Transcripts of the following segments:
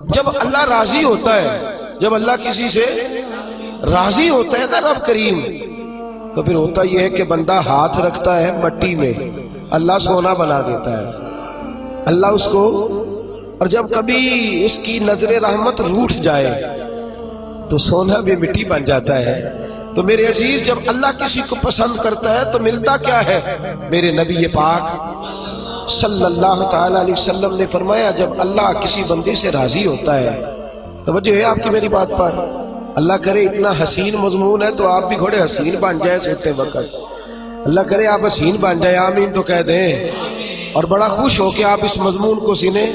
جب اللہ راضی ہوتا ہے، جب اللہ کسی سے راضی ہوتا ہے نا رب کریم، تو پھر ہوتا یہ ہے کہ بندہ ہاتھ رکھتا ہے مٹی میں، اللہ سونا بنا دیتا ہے اللہ اس کو. اور جب کبھی اس کی نظر رحمت روٹھ جائے تو سونا بھی مٹی بن جاتا ہے. تو میرے عزیز، جب اللہ کسی کو پسند کرتا ہے تو ملتا کیا ہے؟ میرے نبی پاک صلی اللہ تعالی علیہ وسلم نے فرمایا، جب اللہ کسی بندے سے راضی ہوتا ہے، توجہ ہے آپ کی میری بات پر، اللہ کرے اتنا حسین مضمون ہے تو آپ بھی گھوڑے حسین بن جائے سوتے وقت، اللہ کرے آپ حسین بن جائے، آمین تو کہہ دیں، اور بڑا خوش ہو کہ آپ اس مضمون کو سنیں.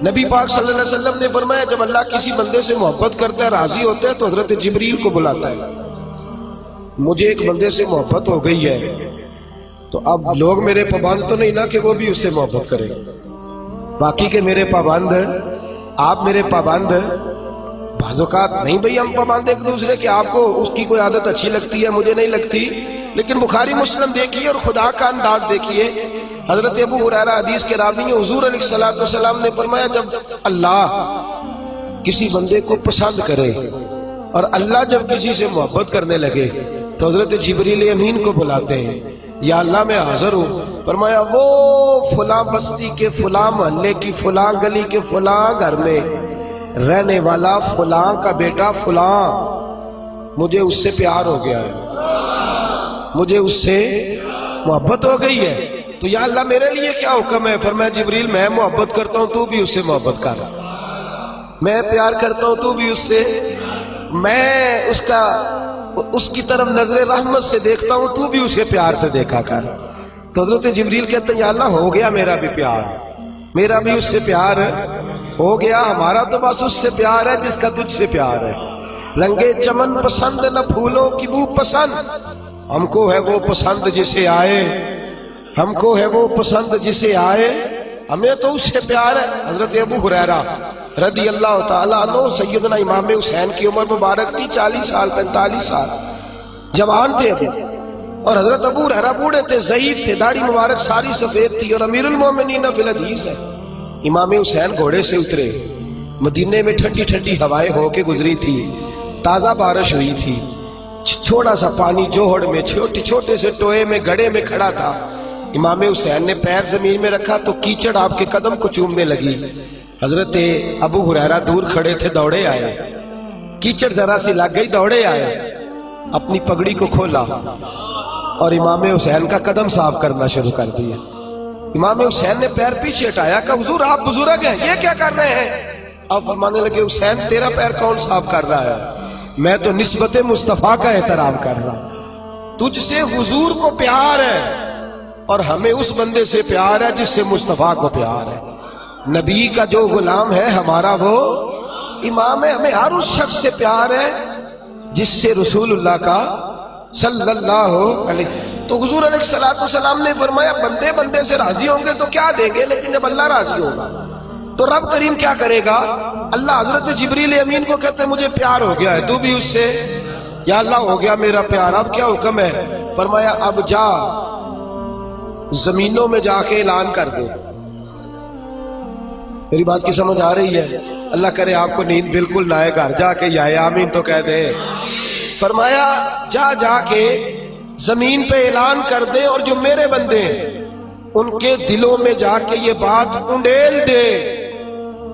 نبی پاک صلی اللہ علیہ وسلم نے فرمایا، جب اللہ کسی بندے سے محبت کرتا ہے، راضی ہوتا ہے، تو حضرت جبریل کو بلاتا ہے. مجھے ایک بندے سے محبت ہو گئی ہے، تو اب لوگ میرے پابند تو نہیں نا کہ وہ بھی اس سے محبت کریں، باقی کے میرے پابند، آپ میرے پابند، بعض اوقات نہیں بھئی ہم پابند ایک دوسرے کہ آپ کو اس کی کوئی عادت اچھی لگتی ہے، مجھے نہیں لگتی، لیکن بخاری مسلم دیکھیے اور خدا کا انداز دیکھیے. حضرت ابو ہریرہ حدیث کے راوی ہیں، حضور علیہ الصلوۃ والسلام نے فرمایا، جب اللہ کسی بندے کو پسند کرے اور اللہ جب کسی سے محبت کرنے لگے تو حضرت جبریل امین کو بلاتے ہیں، یا اللہ میں حاضر ہوں. فرمایا، وہ فلاں بستی کے فلاں محلے کی فلاں گلی کے فلاں گھر میں رہنے والا فلاں کا بیٹا فلاں، مجھے اس سے پیار ہو گیا ہے، مجھے اس سے محبت ہو گئی ہے، تو یا اللہ میرے لیے کیا حکم ہے؟ فرمایا، جبریل میں محبت کرتا ہوں، تو بھی اس سے محبت کر، میں پیار کرتا ہوں، تو بھی اس سے، میں اس کی طرف نظر رحمت سے دیکھتا ہوں، تو بھی اسے پیار سے دیکھا کر. تو حضرت جبریل کہتے ہیں، یا اللہ ہو گیا میرا بھی پیار، میرا بھی اس سے پیار ہو گیا، ہمارا تو بس اس سے پیار ہے جس کا تجھ سے پیار ہے. رنگے چمن پسند نہ پھولوں کی بو پسند، ہم کو ہے وہ پسند جسے آئے، ہم کو ہے وہ پسند جسے آئے، ہمیں تو اس سے پیار ہے. حضرت ابو ہریرہ رضی اللہ تعالیٰ عنہ، سیدنا امام حسین کی عمر مبارک تھی 40 سال 45 سال، جوان تھے ابھی، اور حضرت ابو ہریرہ بوڑھے تھے، ضعیف تھے، داڑھی مبارک ساری سفید تھی، اور امیر المومنین فی الحدیث ہے. امام حسین گھوڑے سے اترے، مدینے میں ٹھنڈی ٹھنڈی ہوائیں ہو کے گزری تھی، تازہ بارش ہوئی تھی، تھوڑا سا پانی جوہڑ میں چھوٹے سے ٹوئے میں گڑھے میں کھڑا تھا. امام حسین نے پیر زمین میں رکھا تو کیچڑ آپ کے قدم کو چومنے لگی. حضرت ابو ہریرہ دور کھڑے تھے، دوڑے آئے، کیچڑ ذرا سی لگ گئی، دوڑے آئے، اپنی پگڑی کو کھولا اور امام حسین کا قدم صاف کرنا شروع کر دیا. امام حسین نے پیر پیچھے ہٹایا کہ حضور آپ بزرگ ہیں، یہ کیا کر رہے ہیں؟ اب فرمانے لگے، حسین تیرا پیر کون صاف کر رہا ہے؟ میں تو نسبت مصطفیٰ کا احترام کر رہا ہوں. تجھ سے حضور کو پیار ہے اور ہمیں اس بندے سے پیار ہے جس سے مصطفیٰ کو پیار ہے. نبی کا جو غلام ہے ہمارا وہ امام ہے. ہمیں ہر اس شخص سے پیار ہے جس سے رسول اللہ کا صلی اللہ علیہ. تو حضور علیہ السلام نے فرمایا، بندے بندے سے راضی ہوں گے تو کیا دیں گے، لیکن جب اللہ راضی ہوگا تو رب کریم کیا کرے گا؟ اللہ حضرت جبریل امین کو کہتے ہیں، مجھے پیار ہو گیا ہے، تو بھی اس سے، یا اللہ ہو گیا میرا پیار، اب کیا حکم ہے؟ فرمایا، اب جا زمینوں میں جا کے اعلان کر دے. میری بات کی سمجھ آ رہی ہے؟ اللہ کرے آپ کو نیند بالکل نہ آئے، گھر جا کے یا آمین تو کہہ دے. فرمایا، جا کے زمین پہ اعلان کر دے، اور جو میرے بندے ان کے دلوں میں جا کے یہ بات انڈیل دے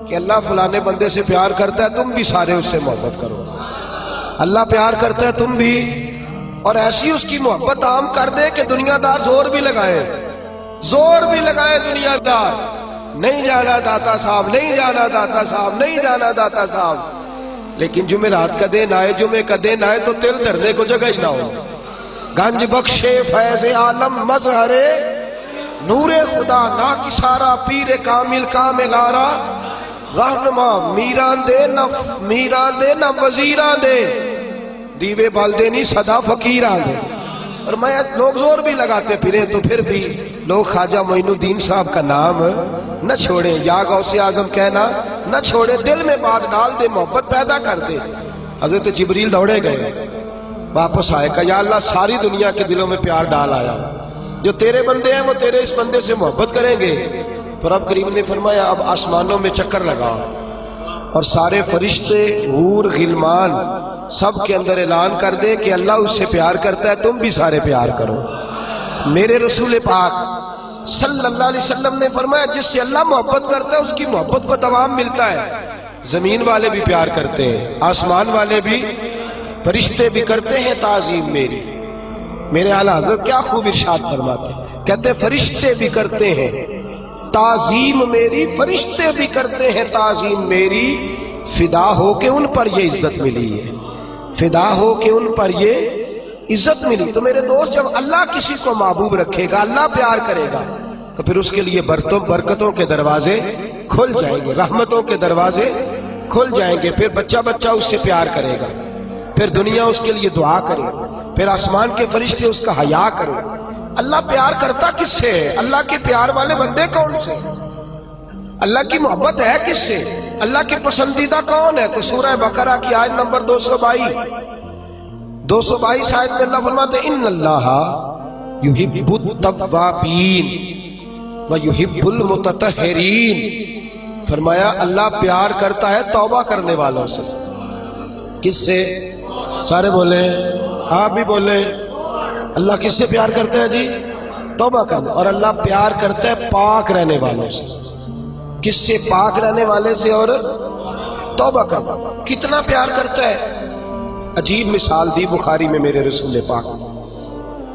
کہ اللہ فلانے بندے سے پیار کرتا ہے، تم بھی سارے اس سے محبت کرو، اللہ پیار کرتا ہے تم بھی، اور ایسی اس کی محبت عام کر دے کہ دنیا دار زور بھی لگائے دنیا دار، نہیں جانا داتا صاحب، نہیں جانا داتا صاحب، نہیں جانا داتا صاحب، لیکن جمعرات کا دن آئے، جمعے کا دن آئے تو تل دھرنے کو جگہ ہی نہ ہو. گنج بخشے فیض عالم مظہر نور خدا نا کسارا، پیر کامل کامل آرا، رہنما میران دے نہ وزیران دے، دیوے بالدے نہیں صدا فقیران دے. اور میں لوگ زور بھی لگاتے پھریں تو پھر بھی لوگ خواجہ معین الدین صاحب کا نام نہ چھوڑیں، یا غوث اعظم کہنا نہ چھوڑے، دل میں بات ڈال دے، محبت پیدا کر دے. حضرت جبریل دوڑے گئے، واپس آئے، کہ یا اللہ ساری دنیا کے دلوں میں پیار ڈال آیا، جو تیرے بندے ہیں وہ تیرے اس بندے سے محبت کریں گے. تو رب کریم نے فرمایا، اب آسمانوں میں چکر لگاؤ، اور سارے فرشتے حور غلمان سب کے اندر اعلان کر دے کہ اللہ اس سے پیار کرتا ہے، تم بھی سارے پیار کرو۔ میرے رسول پاک صلی اللہ علیہ وسلم نے فرمایا جس سے اللہ محبت کرتا ہے اس کی محبت کو دوام ملتا ہے۔ زمین والے بھی پیار کرتے ہیں، آسمان والے بھی، فرشتے بھی کرتے ہیں تعظیم میری۔ میرے اعلی حضرت کیا خوب ارشاد فرماتے ہیں، کہتے ہیں فرشتے بھی کرتے ہیں تعظیم میری، فرشتے بھی کرتے ہیں تعظیم میری، فدا ہو کے ان پر یہ عزت ملی ہے، فدا ہو کے ان پر یہ عزت ملی۔ تو میرے دوست جب اللہ کسی کو محبوب رکھے گا، اللہ پیار کرے گا، تو پھر اس کے لیے برکتوں کے دروازے کھل جائیں گے، رحمتوں کے دروازے کھل جائیں گے، پھر بچہ بچہ اس سے پیار کرے گا، پھر دنیا اس کے لیے دعا کرے، پھر آسمان کے فرشتے اس کا حیا کرے۔ اللہ پیار کرتا کس سے ہے؟ اللہ کے پیار والے بندے کون سے؟ اللہ کی محبت ہے کس سے؟ اللہ کے پسندیدہ کون ہے؟ تو سورہ بقرہ کی آیت نمبر 222 آیت میں اللہ فرماتے ہیں ان اللہ یحب التوابین ویحب المتطہرین، فرمایا اللہ پیار کرتا ہے توبہ کرنے والوں سے۔ کس سے؟ سارے بولے، آپ بھی بولے، اللہ کس سے پیار کرتا ہے جی؟ توبہ کرنا۔ اور اللہ پیار کرتا ہے پاک رہنے والوں سے۔ کس سے؟ پاک رہنے والے سے اور توبہ کرنا۔ کتنا پیار کرتا ہے؟ عجیب مثال دی بخاری میں میرے رسول پاک،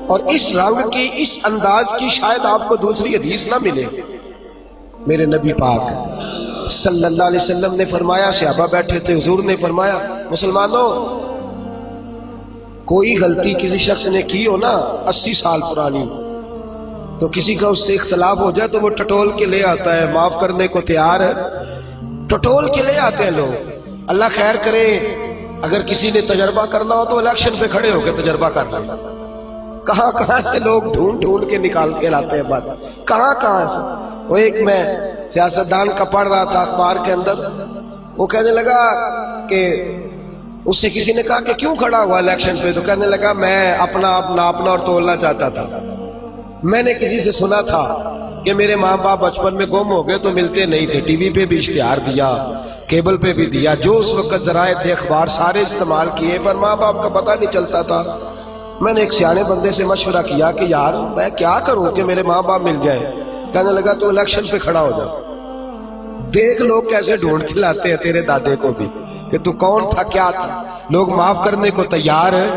اور اس رنگ کی، اس انداز کی شاید آپ کو دوسری حدیث نہ ملے۔ میرے نبی پاک صلی اللہ علیہ وسلم نے فرمایا، صحابہ بیٹھے تھے، حضور نے فرمایا مسلمانوں کوئی غلطی کسی شخص نے کی ہو نا 80 سال پرانی، تو کسی کا اس سے اختلاف ہو جائے تو وہ ٹٹول کے لے آتا ہے، معاف کرنے کو تیار ہے، ٹٹول کے لے آتے ہیں لوگ۔ اللہ خیر کرے، اگر کسی نے تجربہ کرنا ہو تو الیکشن پہ کھڑے ہو کے تجربہ کر لیں، کہاں کہاں سے لوگ ڈھونڈ کے نکال کے لاتے ہیں بات، کہاں کہاں سے۔ وہ ایک میں سیاستدان کا پڑھ رہا تھا اخبار کے اندر، وہ کہنے لگا کہ اس سے کسی نے کہا کہ کیوں کھڑا ہوا الیکشن پہ، تو کہنے لگا میں اپنا آپ ناپنا اور تولنا چاہتا تھا۔ میں نے کسی سے سنا تھا کہ میرے ماں باپ بچپن میں گم ہو گئے تو ملتے نہیں تھے، ٹی وی پہ بھی اشتہار دیا، کیبل پہ بھی دیا، جو اس وقت ذرائع تھے اخبار سارے استعمال کیے، پر ماں باپ کا پتہ نہیں چلتا تھا۔ میں نے ایک سیانے بندے سے مشورہ کیا کہ یار میں کیا کروں کہ میرے ماں باپ مل جائیں۔ کہنے لگا تو الیکشن پہ کھڑا ہو جا، دیکھ لوگ کیسے ڈھونڈ کے لاتے ہیں تیرے دادے کو بھی کہ تو کون تھا کیا تھا، لوگ معاف کرنے کو تیار ہے۔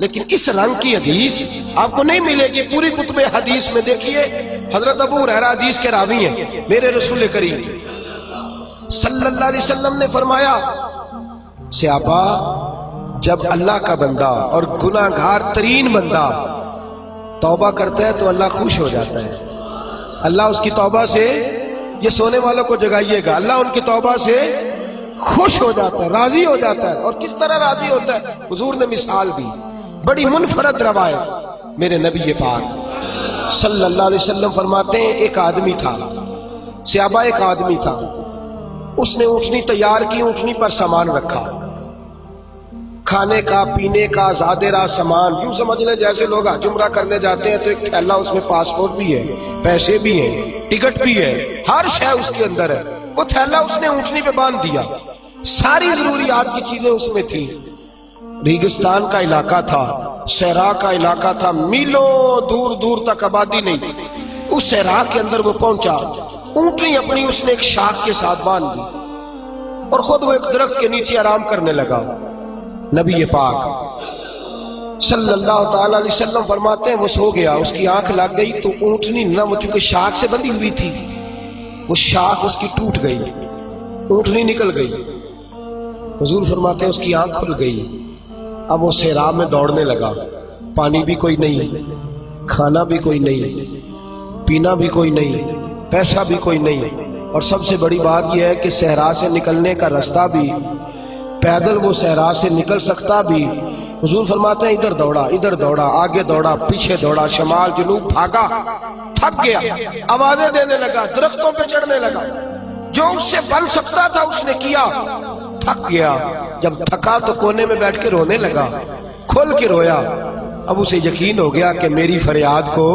لیکن اس رنگ کی حدیث آپ کو نہیں ملے گی پوری کتب حدیث میں۔ دیکھیے حضرت ابو ہریرہ حدیث کے راوی ہیں، میرے رسول کریم صلی اللہ علیہ وسلم نے فرمایا صحابہ جب اللہ کا بندہ اور گناہ گار ترین بندہ توبہ کرتا ہے تو اللہ خوش ہو جاتا ہے، اللہ اس کی توبہ سے، یہ سونے والوں کو جگائیے گا، اللہ ان کی توبہ سے خوش ہو جاتا ہے، راضی ہو جاتا ہے۔ اور کس طرح راضی ہوتا ہے؟ حضور نے مثال دی، بڑی منفرد روایت، میرے نبی پاک صلی اللہ علیہ وسلم فرماتے ہیں ایک آدمی تھا، صحابہ ایک آدمی تھا، اس نے اونٹنی تیار کی، اونٹنی پر سامان رکھا، کھانے کا پینے کا زیادہ راہ سامان، یوں سمجھ لیں جیسے لوگ حج عمرہ کرنے جاتے ہیں تو ایک تھیلا، اس میں پاسپورٹ بھی ہے، پیسے بھی ہیں، ٹکٹ بھی ہے، ہر شے اس کے اندر ہے۔ وہ تھیلا اس نے اونٹنی پہ باندھ دیا، ساری ضروریات کی چیزیں اس میں تھی۔ ریگستان کا علاقہ تھا، صحرا کا علاقہ تھا، میلوں دور دور تک آبادی نہیں تھی۔ اس صحرا کے اندر وہ پہنچا، اونٹنی اپنی اس نے ایک شاخ کے ساتھ باندھ دی اور خود وہ ایک درخت کے نیچے آرام کرنے لگا۔ نبی پاک صلی اللہ تعالی علیہ وسلم فرماتے ہیں وہ سو گیا، اس کی آنکھ لگ گئی تو اونٹنی نہ، وہ چونکہ شاخ سے بندھی ہوئی تھی، وہ شاخ اس کی ٹوٹ گئی، اونٹنی نکل گئی۔ حضور فرماتے ہیں اس کی آنکھ کھل گئی، اب وہ صحرا میں دوڑنے لگا، پانی بھی کوئی نہیں، کھانا بھی کوئی نہیں، پینا بھی کوئی نہیں، پیسہ بھی کوئی نہیں، اور سب سے بڑی بات یہ ہے کہ صحرا سے نکلنے کا راستہ بھی، پیدل وہ صحرا سے نکل سکتا بھی۔ حضور فرماتے ہیں ادھر دوڑا، آگے دوڑا، پیچھے دوڑا، شمال جنوب بھاگا، تھک گیا، آوازیں دینے لگا، درختوں پہ چڑھنے لگا، جو اس سے بن سکتا تھا اس نے کیا، تھک گیا۔ جب تھکا تو کونے میں بیٹھ کے رونے لگا، کھول کے رویا۔ اب اسے یقین ہو گیا کہ میری فریاد کو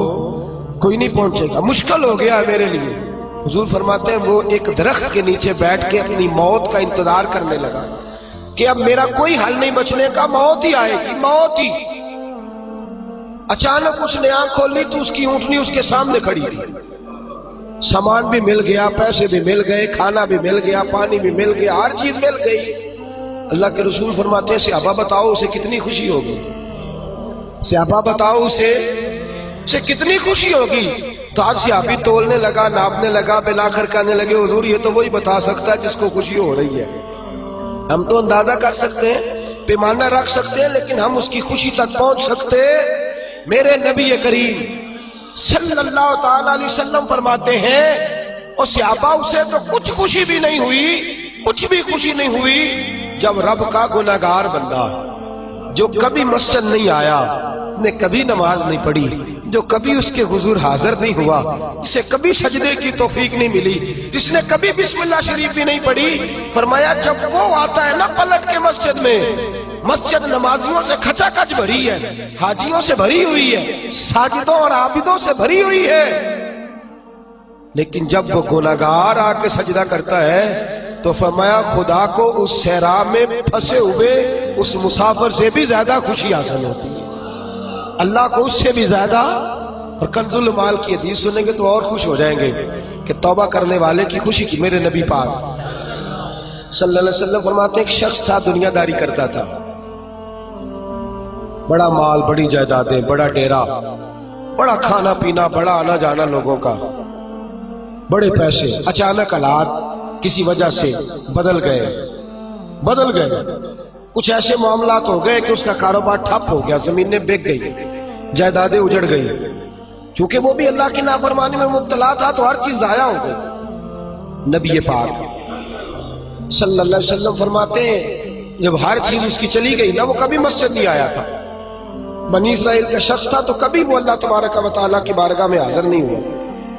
کوئی نہیں پہنچے گا، مشکل ہو گیا میرے لیے، حضور فرماتے ہیں وہ ایک درخت کے نیچے بیٹھ کے اپنی موت کا انتظار کرنے لگا کہ اب میرا کوئی حل نہیں بچنے کا، موت ہی آئے گی، موت ہی۔ اچانک اس نے آنکھ کھولی تو اس کی اونٹنی اس کے سامنے کھڑی تھی، سامان بھی مل گیا، پیسے بھی مل گئے، کھانا بھی مل گیا، پانی بھی مل گیا، ہر چیز مل گئی۔ اللہ کے رسول فرماتے ہیں صحابہ بتاؤ اسے کتنی خوشی ہوگی، صحابہ بتاؤ اسے کتنی خوشی ہوگی۔ تو آج صحابی تولنے لگا، ناپنے لگا، بلاخر کہنے لگے حضور یہ تو وہی بتا سکتا ہے جس کو خوشی ہو رہی ہے، ہم تو اندازہ کر سکتے ہیں، پیمانہ رکھ سکتے ہیں، لیکن ہم اس کی خوشی تک پہنچ سکتے۔ میرے نبی کریم صلی اللہ تعالی علیہ وسلم فرماتے ہیں اور صحابہ اسے تو کچھ خوشی بھی نہیں ہوئی، کچھ بھی خوشی نہیں ہوئی جب رب کا گناہگار بندہ جو کبھی مسجد نہیں آیا، نے کبھی نماز نہیں پڑھی، جو کبھی اس کے حضور حاضر نہیں ہوا، جسے کبھی سجدے کی توفیق نہیں ملی، جس نے کبھی بسم اللہ شریف بھی نہیں پڑھی، فرمایا جب وہ آتا ہے نا پلٹ کے مسجد میں، مسجد نمازیوں سے کھچا کھچ بھری ہے، حاجیوں سے بھری ہوئی ہے، ساجدوں اور عابدوں سے بھری ہوئی ہے، لیکن جب وہ گناہگار آ کے سجدہ کرتا ہے تو فرمایا خدا کو اس صحرا میں پھنسے ہوئے اس مسافر سے بھی زیادہ خوشی حاصل ہوتی ہے، اللہ کو اس سے بھی زیادہ۔ اور کنز المال کی حدیث سنیں گے تو اور خوش ہو جائیں گے کہ توبہ کرنے والے کی خوشی کی۔ میرے نبی پاک صلی اللہ علیہ وسلم فرماتے ہیں ایک شخص تھا دنیا داری کرتا تھا، بڑا مال، بڑی جائیدادیں، بڑا ڈیرا، بڑا کھانا پینا، بڑا آنا جانا لوگوں کا، بڑے پیسے۔ اچانک حالات کسی وجہ سے بدل گئے، کچھ ایسے معاملات ہو گئے کہ اس کا کاروبار ٹھپ ہو گیا، زمینیں بک گئی، جائیدادیں اجڑ گئی، کیونکہ وہ بھی اللہ کی نافرمانی میں مبتلا تھا تو ہر چیز ضائع ہو گئی۔ نبی پاک صلی اللہ علیہ وسلم فرماتے ہیں جب ہر چیز اس کی چلی گئی نا، وہ کبھی مسجد نہیں آیا تھا، بنی اسرائیل کا شخص تھا تو کبھی وہ اللہ تبارک و تعالیٰ کی بارگاہ میں حاضر نہیں ہوا۔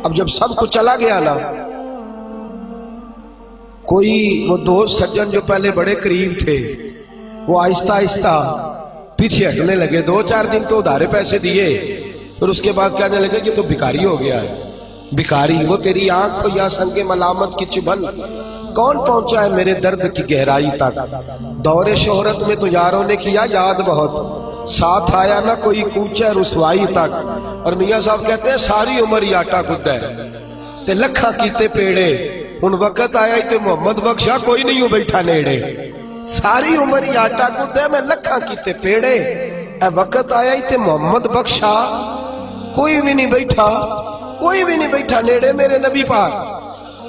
اب جب سب کچھ چلا گیا نا، کوئی وہ دوست سجن جو پہلے بڑے قریب تھے وہ آہستہ آہستہ پیچھے ہٹنے لگے، 2-4 دن تو ادھارے پیسے دیے، پھر اس کے بعد کہنے لگے کہ تو بھکاری ہو گیا ہے، بھکاری، وہ تیری آنکھ یا سنگ ملامت کی چبھن کون پہنچا ہے میرے درد کی گہرائی تک، دور شہرت میں تو یاروں نے کیا یاد بہت، ساتھ آیا نہ کوئی کوچہ رسوائی تک۔ اور میاں صاحب کہتے ہیں ساری عمر ہی آٹا گدا ہے تے لکھاں کیتے پیڑے، ان وقت آیا تے محمد بخشا کوئی نہیں ہو بیٹھا نیڑے، ساری عمر ہی آٹا گدا ہے میں لکھاں کیتے پیڑے، اے وقت آیا تے محمد بخشا کوئی بھی نہیں بیٹھا نیڑے۔ میرے نبی پاک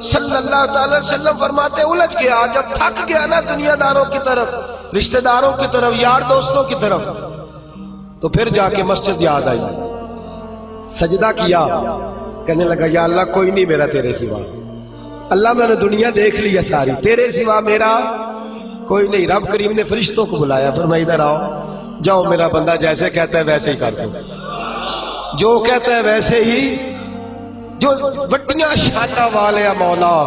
صلی اللہ تعالی وسلم فرماتے الجھ گیا، جب تھک گیا نا دنیا داروں کی طرف، رشتہ داروں کی طرف، یار دوستوں کی طرف، تو پھر جا کے مسجد یاد آئی، سجدہ کیا، کہنے لگا یا اللہ کوئی نہیں میرا تیرے سوا، اللہ میں نے دنیا دیکھ لیا ساری، تیرے سوا میرا کوئی نہیں۔ رب کریم نے فرشتوں کو بلایا، فرمایا ادھر آؤ، جاؤ میرا بندہ جیسے کہتا ہے ویسے ہی کر دو، جو کہتا ہے ویسے ہی، جو وڈیاں شانہ والے مولا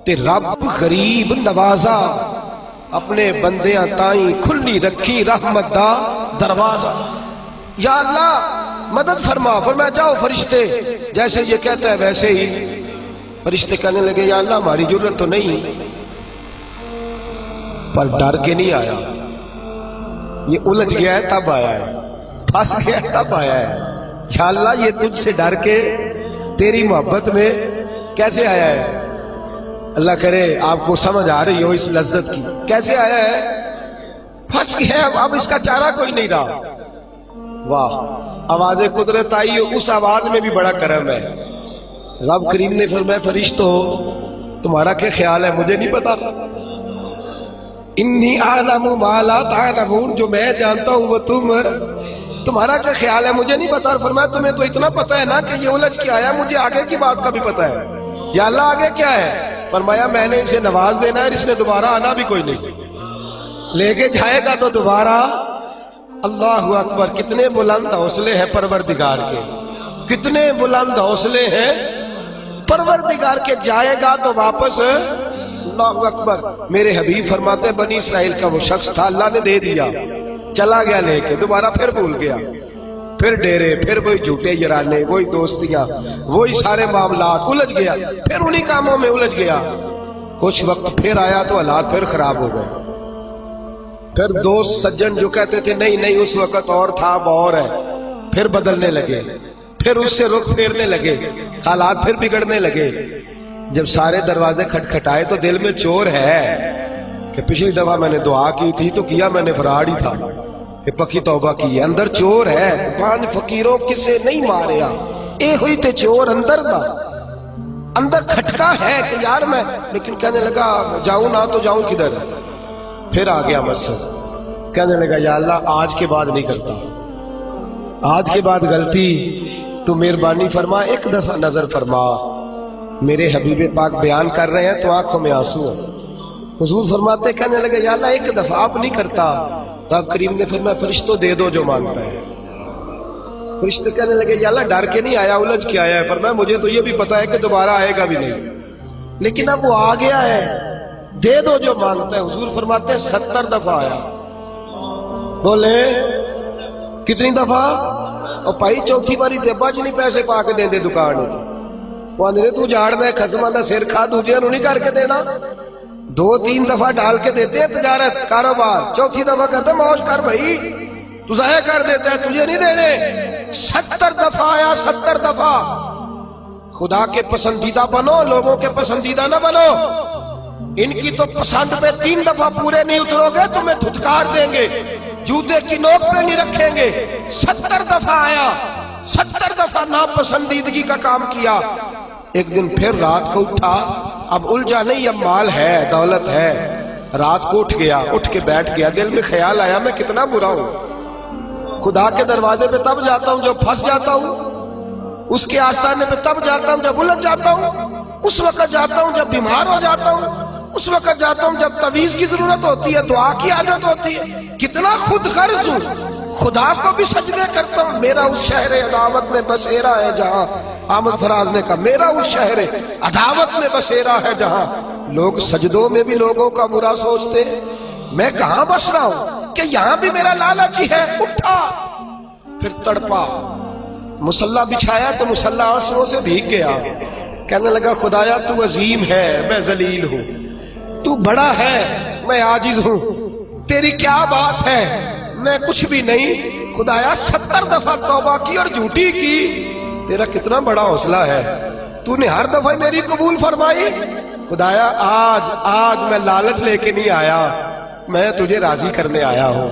تے رب غریب نوازا، اپنے بندیاں تائیں کھلی رکھی رحمت دا دروازہ، یا اللہ مدد فرما، فرمایا جاؤ فرشتے جیسے یہ کہتا ہے ویسے ہی۔ فرشتے کہنے لگے یا اللہ ہماری ضرورت تو نہیں، پر ڈر کے نہیں آیا، یہ الجھ گیا ہے تب آیا ہے، پھنس گیا ہے تب آیا ہے، یا اللہ یہ تجھ سے ڈر کے تیری محبت میں کیسے آیا ہے؟ اللہ کرے آپ کو سمجھ آ رہی ہو اس لذت کی، کیسے آیا ہے؟ پھنس گیا، اب اس کا چارہ کوئی نہیں رہا۔ واہ، آواز قدرت آئی، اس آواز میں بھی بڑا کرم ہے۔ رب کریم نے فرمایا فرشتو تمہارا کیا خیال ہے مجھے نہیں پتا، انی اعلم ما لا تعلمون، جو میں جانتا ہوں وہ تمہارا کیا خیال ہے مجھے نہیں پتا۔ اور فرمایا تمہیں تو اتنا پتا ہے نا کہ یہ الجھ کے آیا، مجھے آگے کی بات کا بھی پتا ہے، یا اللہ آگے کیا ہے؟ فرمایا میں نے اسے نواز دینا ہے، اس نے دوبارہ آنا بھی کوئی نہیں، لے کے جائے گا تو دوبارہ۔ اللہ اکبر، کتنے بلند حوصلے ہیں پروردگار کے، کتنے بلند حوصلے ہیں پروردگار کے، جائے گا تو واپس۔ اللہ اکبر، میرے حبیب فرماتے ہیں بنی اسرائیل کا وہ شخص تھا، اللہ نے دے دیا، چلا گیا لے کے، دوبارہ پھر بھول گیا، پھر ڈیرے، پھر وہی جھوٹے یارانے، وہی دوستیاں، وہی سارے معاملات، الجھ گیا، پھر انہی کاموں میں الجھ گیا۔ کچھ وقت پھر آیا تو حالات پھر خراب ہو گئے۔ پھر دوست سجن جو کہتے تھے نہیں نہیں اس وقت اور تھا اب اور ہے، پھر بدلنے لگے، پھر اس سے رخ پھیرنے لگے، حالات پھر بگڑنے لگے۔ جب سارے دروازے کھٹکھٹائے تو دل میں چور ہے کہ پچھلی دفعہ میں نے دعا کی تھی تو کیا میں نے فراڈ ہی تھا، کہ پکی توبہ کی ہے، اندر چور ہے۔ پانچ فقیروں کسے نہیں ماریا، اے ہوئی تے چور اندر دا، اندر کھٹکا ہے کہ یار میں، لیکن کہنے لگا جاؤں نہ تو جاؤں کدھر۔ پھر آ گیا مسجد، کہنے لگا یا اللہ آج کے بعد نہیں کرتا، آج کے بعد غلطی تو مہربانی فرما، ایک دفعہ نظر فرما۔ میرے حبیب پاک بیان کر رہے ہیں تو آنکھوں میں آنسو ہیں۔ حضور فرماتے کہنے لگے یا اللہ ایک دفعہ آپ نہیں کرتا۔ رب کریم نے فرمایا فرشتوں دے دو جو مانگتا ہے۔ فرشتے کہنے لگے یا اللہ ڈر کے نہیں آیا، الجھ کے آیا ہے۔ فرمایا مجھے تو یہ بھی پتا ہے کہ دوبارہ آئے گا بھی نہیں، لیکن اب وہ آ گیا ہے، دے دو جو مانگتا ہے۔ حضور فرماتے ہیں 70 دفعہ آیا۔ بولے کتنی دفعہ؟ اور پائی چوتھی باری تے ابا جی نہیں پیسے پا کے دیں دے دکان وچ، وہ آندے تو جاڑ دے خسماں دا سر کھا، دوجیاں نوں نہیں کر کے دینا۔ 2-3 دفعہ ڈال کے دیتے ہیں تجارت کاروبار، چوتھی دفعہ کہتے ہیں موج کر بھائی تو ضائع کر دیتا ہے، تجھے نہیں دینے۔ 70 دفعہ آیا، 70 دفعہ۔ خدا کے پسندیدہ بنو، لوگوں کے پسندیدہ نہ بنو۔ ان کی تو پسند پہ 3 دفعہ پورے نہیں اترو گے تمہیں دھتکار دیں گے، جوتے کی نوک پہ نہیں رکھیں گے۔ 70 دفعہ آیا، 70 دفعہ ناپسندیدگی کا کام کیا۔ ایک دن پھر رات کو اٹھا، اب الجھا نہیں، اب مال ہے، دولت ہے۔ رات کو اٹھ گیا، اٹھ کے بیٹھ گیا، دل میں خیال آیا میں کتنا برا ہوں، خدا کے دروازے پہ تب جاتا ہوں جب پھنس جاتا ہوں، اس کے آستانے پہ تب جاتا ہوں جب الجھ جاتا ہوں، اس وقت جاتا ہوں جب بیمار ہو جاتا ہوں، اس وقت جاتا ہوں جب تعویذ کی ضرورت ہوتی ہے، دعا کی عادت ہوتی ہے۔ کتنا خود غرض ہوں، خدا کو بھی سجدے کرتا ہوں۔ میرا اس شہر عداوت میں بسیرا ہے جہاں، احمد فراز نے کہا میرا اس شہر عداوت میں بسیرا ہے جہاں، لوگ سجدوں میں بھی لوگوں کا برا سوچتے ہیں، میں کہاں بس رہا ہوں کہ یہاں بھی میرا لالچ ہی ہے۔ اٹھا، پھر تڑپا، مصلی بچھایا تو مصلی آنسوؤں سے بھیگ گیا۔ کہنے لگا خدایا تو عظیم ہے، میں ذلیل ہوں، تو بڑا ہے، میں عاجز ہوں، تیری کیا بات ہے، میں کچھ بھی نہیں۔ خدایا 70 دفعہ توبہ کی اور جھوٹی کی، تیرا کتنا بڑا حوصلہ ہے، تو نے ہر دفعہ میری قبول فرمائی۔ خدایا آج میں لالچ لے کے نہیں آیا، میں تجھے راضی کرنے آیا ہوں،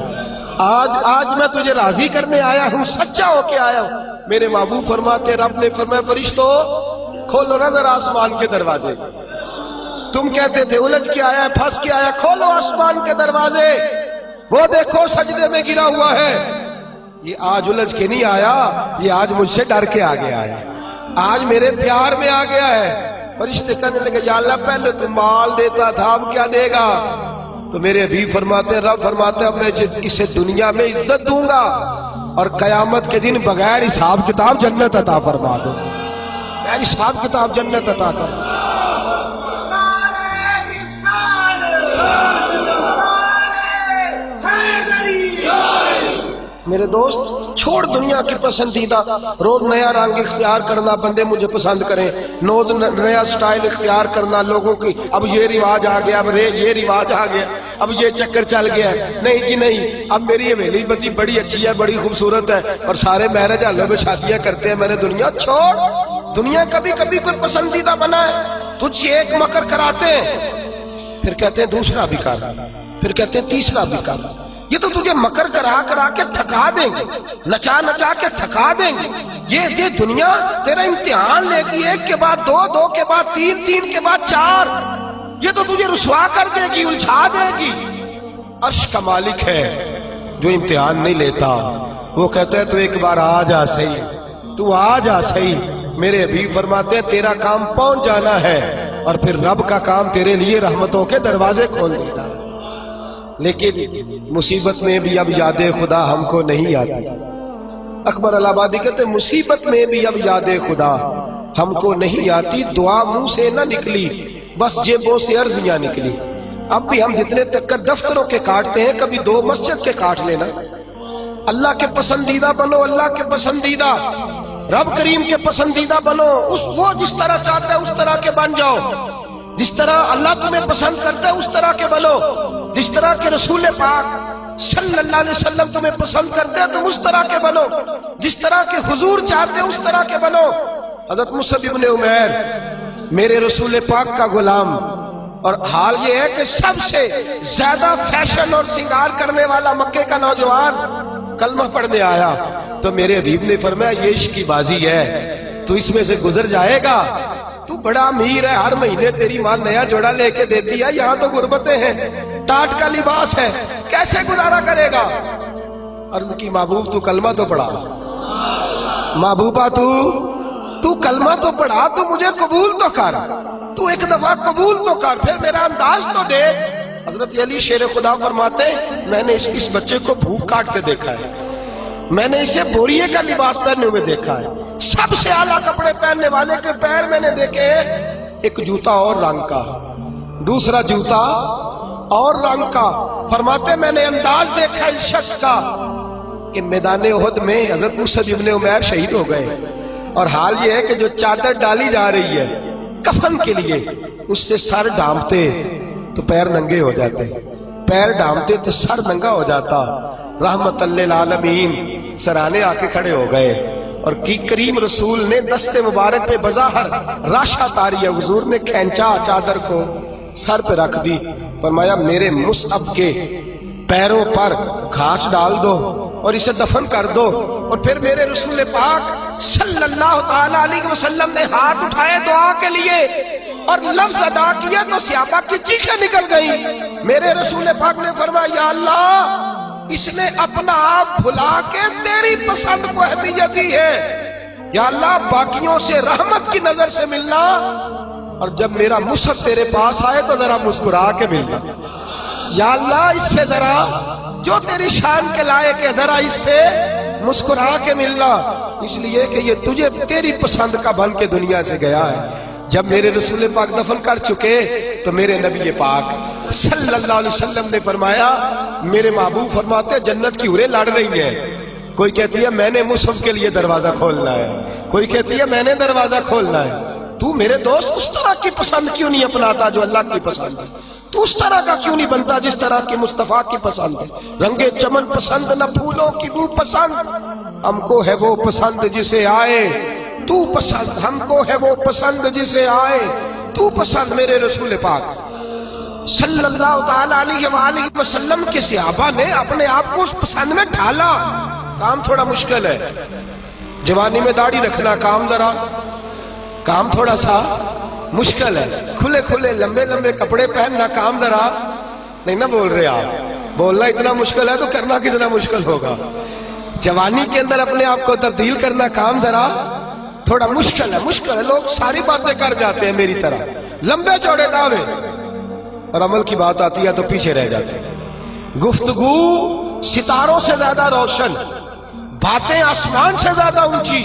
آج میں تجھے راضی کرنے آیا ہوں، سچا ہو کے آیا ہوں۔ میرے محبوب فرماتے رب نے فرمایا فرشتوں کھولو نظر آسمان کے دروازے، تم کہتے تھے الجھ کے آیا، پھنس کے آیا، کھولو آسمان کے دروازے، وہ دیکھو سجدے میں گرا ہوا ہے۔ یہ آج الجھ کے نہیں آیا، یہ آج مجھ سے ڈر کے آ گیا ہے، آج میرے پیار میں آ گیا ہے۔ فرشتے کہنے لگے یا اللہ پہلے تو مال دیتا تھا، اب کیا دے گا؟ تو میرے حبیب فرماتے ہیں رب فرماتے ہیں اب میں اسے دنیا میں عزت دوں گا اور قیامت کے دن بغیر حساب کتاب جنت عطا فرما دوں، بغیر حساب کتاب جنت عطا کر۔ میرے دوست چھوڑ دنیا کی پسندیدہ، روز نیا رنگ اختیار کرنا، بندے مجھے پسند کریں، روز نیا سٹائل اختیار کرنا لوگوں کی، اب یہ رواج آ گیا، اب یہ رواج آ گیا، اب یہ چکر چل گیا، نہیں جی نہیں، اب میری حویلی بتی بڑی اچھی ہے، بڑی خوبصورت ہے اور سارے میرج ہالوں میں شادیاں کرتے ہیں، میں نے دنیا چھوڑ۔ دنیا کبھی کبھی کوئی پسندیدہ بنا ہے، تجھ سے ایک مکر کراتے ہیں، پھر کہتے ہیں دوسرا بھی کر، پھر کہتے ہیں تیسرا بھی کر۔ یہ تو تجھے مکر کرا کرا کے تھکا دیں گے، نچا نچا کے تھکا دیں گے۔ یہ دنیا تیرا امتحان لے گی، ایک کے بعد دو، دو کے بعد تین، تین کے بعد چار، یہ تو تجھے رسوا کر دے گی، الجھا دے گی۔ عرش کا مالک ہے جو امتحان نہیں لیتا، وہ کہتا ہے تو ایک بار آ جا صحیح، تو آ جا صحیح۔ میرے حبیب فرماتے ہیں تیرا کام پہنچ جانا ہے اور پھر رب کا کام تیرے لیے رحمتوں کے دروازے کھول دینا۔ لیکن مصیبت میں بھی اب یاد خدا ہم کو نہیں آتی۔ اکبر الہ آبادی کہتے مصیبت میں بھی اب یاد خدا ہم کو نہیں آتی، دعا منہ سے نہ نکلی بس جیبوں سے عرضیاں نکلی۔ اب بھی ہم جتنے تک دفتروں کے کاٹتے ہیں کبھی 2 مسجد کے کاٹ لینا، اللہ کے پسندیدہ بنو، اللہ کے پسندیدہ، رب کریم کے پسندیدہ بنو، وہ جس طرح چاہتا ہے اس طرح کے بن جاؤ، جس طرح اللہ تمہیں پسند کرتا ہے اس طرح کے بنو، جس طرح کے رسول پاک صلی اللہ علیہ وسلم تمہیں پسند کرتے ہیں تم اس طرح کے بنو، جس طرح کے حضور چاہتے ہیں اس طرح کے بنو۔ حضرت مصعب ابن عمیر میرے رسول پاک کا غلام، اور حال یہ ہے کہ سب سے زیادہ فیشن اور سنگار کرنے والا مکے کا نوجوان کلمہ پڑھنے آیا تو میرے حبیب نے فرمایا یہ عشق کی بازی ہے، تو اس میں سے گزر جائے گا، تو بڑا امیر ہے، ہر مہینے تیری ماں نیا جوڑا لے کے دیتی ہے، یہاں تو غربتیں ہیں، ٹاٹ کا لباس ہے، کیسے گزارا کرے گا؟ عرض کی محبوب تو کلمہ تو پڑھا، محبوبہ تو کلمہ تو پڑھا، تو مجھے قبول تو کر، تو ایک دفعہ قبول تو کر، پھر میرا انداز تو دے۔ حضرت علی شیر خدا فرماتے ہیں میں نے اس بچے کو بھوک کاٹتے دیکھا ہے، میں نے اسے بوریے کا لباس پہننے ہوئے دیکھا ہے، سب سے اعلیٰ کپڑے پہننے والے کے پیر میں نے دیکھے، ایک جوتا اور رنگ کا، دوسرا جوتا اور رنگ کا۔ فرماتے میں نے انداز دیکھا اس شخص کا کہ میدان احد میں حضرت مصعب ابن عمیر شہید ہو گئے، اور حال یہ ہے کہ جو چادر ڈالی جا رہی ہے کفن کے لیے، اس سے سر ڈھانپتے تو پیر ننگے ہو جاتے، پیر ڈھانپتے تو سر ننگا ہو جاتا۔ رحمت للعالمین سرانے آ کے کھڑے ہو گئے، اور کی کریم رسول نے دست مبارک پہ بظاہر راشا تاری ہے، حضور نے کھینچا چادر کو سر پہ رکھ دی، فرمایا میرے مصعب کے پیروں پر گھاس ڈال دو اور اسے دفن کر دو۔ اور پھر میرے رسول پاک صلی اللہ تعالی علیہ وسلم نے ہاتھ اٹھائے دعا کے لیے اور لفظ ادا کیے تو صحابہ کی چیخیں نکل گئیں۔ میرے رسول پاک نے فرمایا یا اللہ اس نے اپنا آپ بھلا کے تیری پسند کو اہمیت دی ہے، یا اللہ باقیوں سے رحمت کی نظر سے ملنا، اور جب میرا مصعب تیرے پاس آئے تو ذرا مسکرا کے ملنا، یا اللہ اس سے ذرا جو تیری شان کے لائق ہے ذرا اس سے مسکرا کے ملنا، اس لیے کہ یہ تجھے تیری پسند کا بن کے دنیا سے گیا ہے۔ جب میرے رسول پاک دفن کر چکے تو میرے نبی پاک صلی اللہ علیہ وسلم نے فرمایا، میرے محبوب فرماتے جنت کی حوریں لڑ رہی ہیں، کوئی کہتی ہے میں نے مصعب کے لیے دروازہ کھولنا ہے، کوئی کہتی ہے میں نے دروازہ کھولنا ہے، تو میرے دوست اس طرح کی پسند کیوں نہیں اپناتا جو اللہ کی پسند ہے؟ تو اس طرح کا کیوں نہیں بنتا جس طرح کی مصطفیٰ کی پسند ہے؟ رنگ چمن پسند نہ پھولوں کی بو پسند، ہم کو ہے وہ پسند جسے آئے تو پسند، ہم کو ہے وہ پسند جسے آئے تو پسند۔ میرے رسول پاک صلی اللہ تعالی علیہ وآلہ وسلم کے صحابہ نے اپنے آپ کو اس پسند میں ڈھالا۔ کام تھوڑا مشکل ہے، جوانی میں داڑھی رکھنا کام تھوڑا سا مشکل ہے، کھلے کھلے لمبے لمبے کپڑے پہننا کام ذرا نہیں نہ بول رہے آپ، بولنا اتنا مشکل ہے تو کرنا کتنا مشکل ہوگا۔ جوانی کے اندر اپنے آپ کو تبدیل کرنا کام ذرا تھوڑا مشکل ہے، لوگ ساری باتیں کر جاتے ہیں میری طرح، لمبے چوڑے دعوے، اور عمل کی بات آتی ہے تو پیچھے رہ جاتے ہیں۔ گفتگو ستاروں سے زیادہ روشن، باتیں آسمان سے زیادہ اونچی،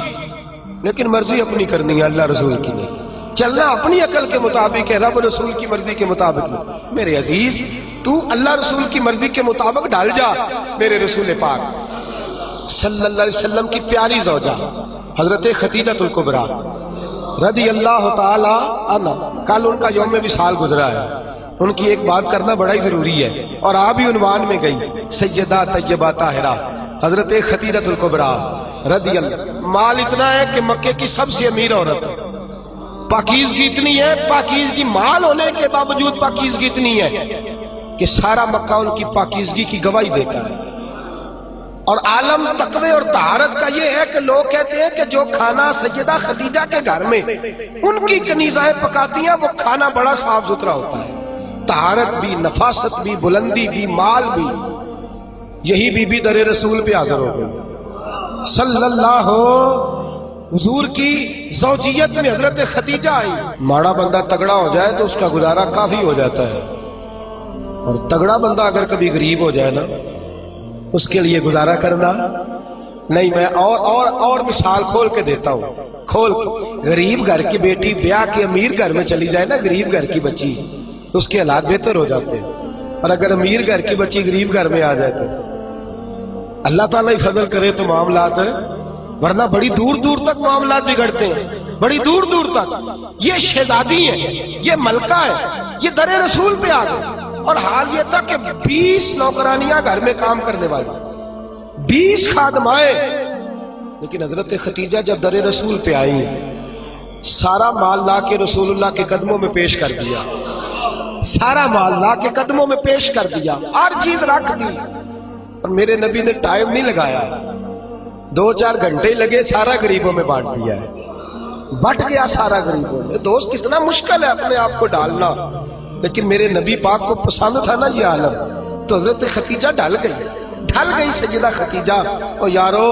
لیکن مرضی اپنی کرنی ہے، اللہ رسول کی نہیں، چلنا اپنی عقل کے مطابق ہے، رب رسول کی مرضی کے مطابق نہیں۔ میرے عزیز تو اللہ رسول کی مرضی کے مطابق ڈال جا۔ میرے رسول پاک صلی اللہ علیہ وسلم کی پیاری زوجہ حضرت خدیجہ الکبریٰ رضی اللہ تعالی عنہ، کل ان کا یوم وصال گزرا ہے، ان کی ایک بات کرنا بڑا ہی ضروری ہے، اور آپ ہی عنوان میں گئی سیدہ طیبہ طاہرہ حضرت خدیجہ الکبریٰ رضی اللہ۔ مال اتنا ہے کہ مکے کی سب سے امیر عورت، پاکیزگی اتنی ہے، پاکیزگی مال ہونے کے باوجود پاکیزگی اتنی ہے کہ سارا مکہ ان کی پاکیزگی کی گواہی دیتا ہے۔ اور عالم تقوی اور طہارت کا یہ ہے کہ لوگ کہتے ہیں کہ جو کھانا سیدہ خدیجہ کے گھر میں ان کی کنیزائیں پکاتی ہیں وہ کھانا بڑا صاف ستھرا ہوتا ہے، طہارت بھی، نفاست بھی، بلندی بھی، مال بھی۔ یہی بی بی در رسول پہ حاضر ہو گئی صلی اللہ، حضور کی زوجیت میں حضرت خدیجہ آئی۔ ماڑا بندہ تگڑا ہو جائے تو اس کا گزارا کافی ہو جاتا ہے، اور تگڑا بندہ اگر کبھی غریب ہو جائے نا اس کے لیے گزارا کرنا نہیں۔ میں اور مثال کھول کے دیتا ہوں، غریب گھر کی بیٹی بیاہ کے امیر گھر میں چلی جائے نا، غریب گھر کی بچی، تو اس کے حالات بہتر ہو جاتے ہیں، اور اگر امیر گھر کی بچی غریب گھر میں آ جائے تو اللہ تعالیٰ ہی فضل کرے تو معاملات ہے، ورنہ بڑی دور دور تک معاملات بگڑتے ہیں، بڑی دور دور تک۔ یہ شہزادی ہے، یہ ملکہ ہے، یہ در رسول پہ آ گئے، اور حال یہ تھا کہ 20 نوکرانیاں گھر میں کام کرنے والی، 20 خادمائیں، لیکن حضرت خدیجہ جب در رسول پہ آئی سارا مال لا کے رسول اللہ کے قدموں میں پیش کر دیا، سارا مال لا کے قدموں میں پیش کر دیا، ہر چیز رکھ دی، اور میرے نبی نے ٹائم نہیں لگایا، 2-4 گھنٹے ہی لگے، سارا غریبوں میں بانٹ دیا ہے، بٹ گیا سارا غریبوں میں۔ دوست کتنا مشکل ہے اپنے آپ کو ڈالنا، لیکن میرے نبی پاک کو پسند تھا نا یہ عالم، تو حضرت خدیجہ ڈل گئی سیدہ خدیجہ۔ اور یارو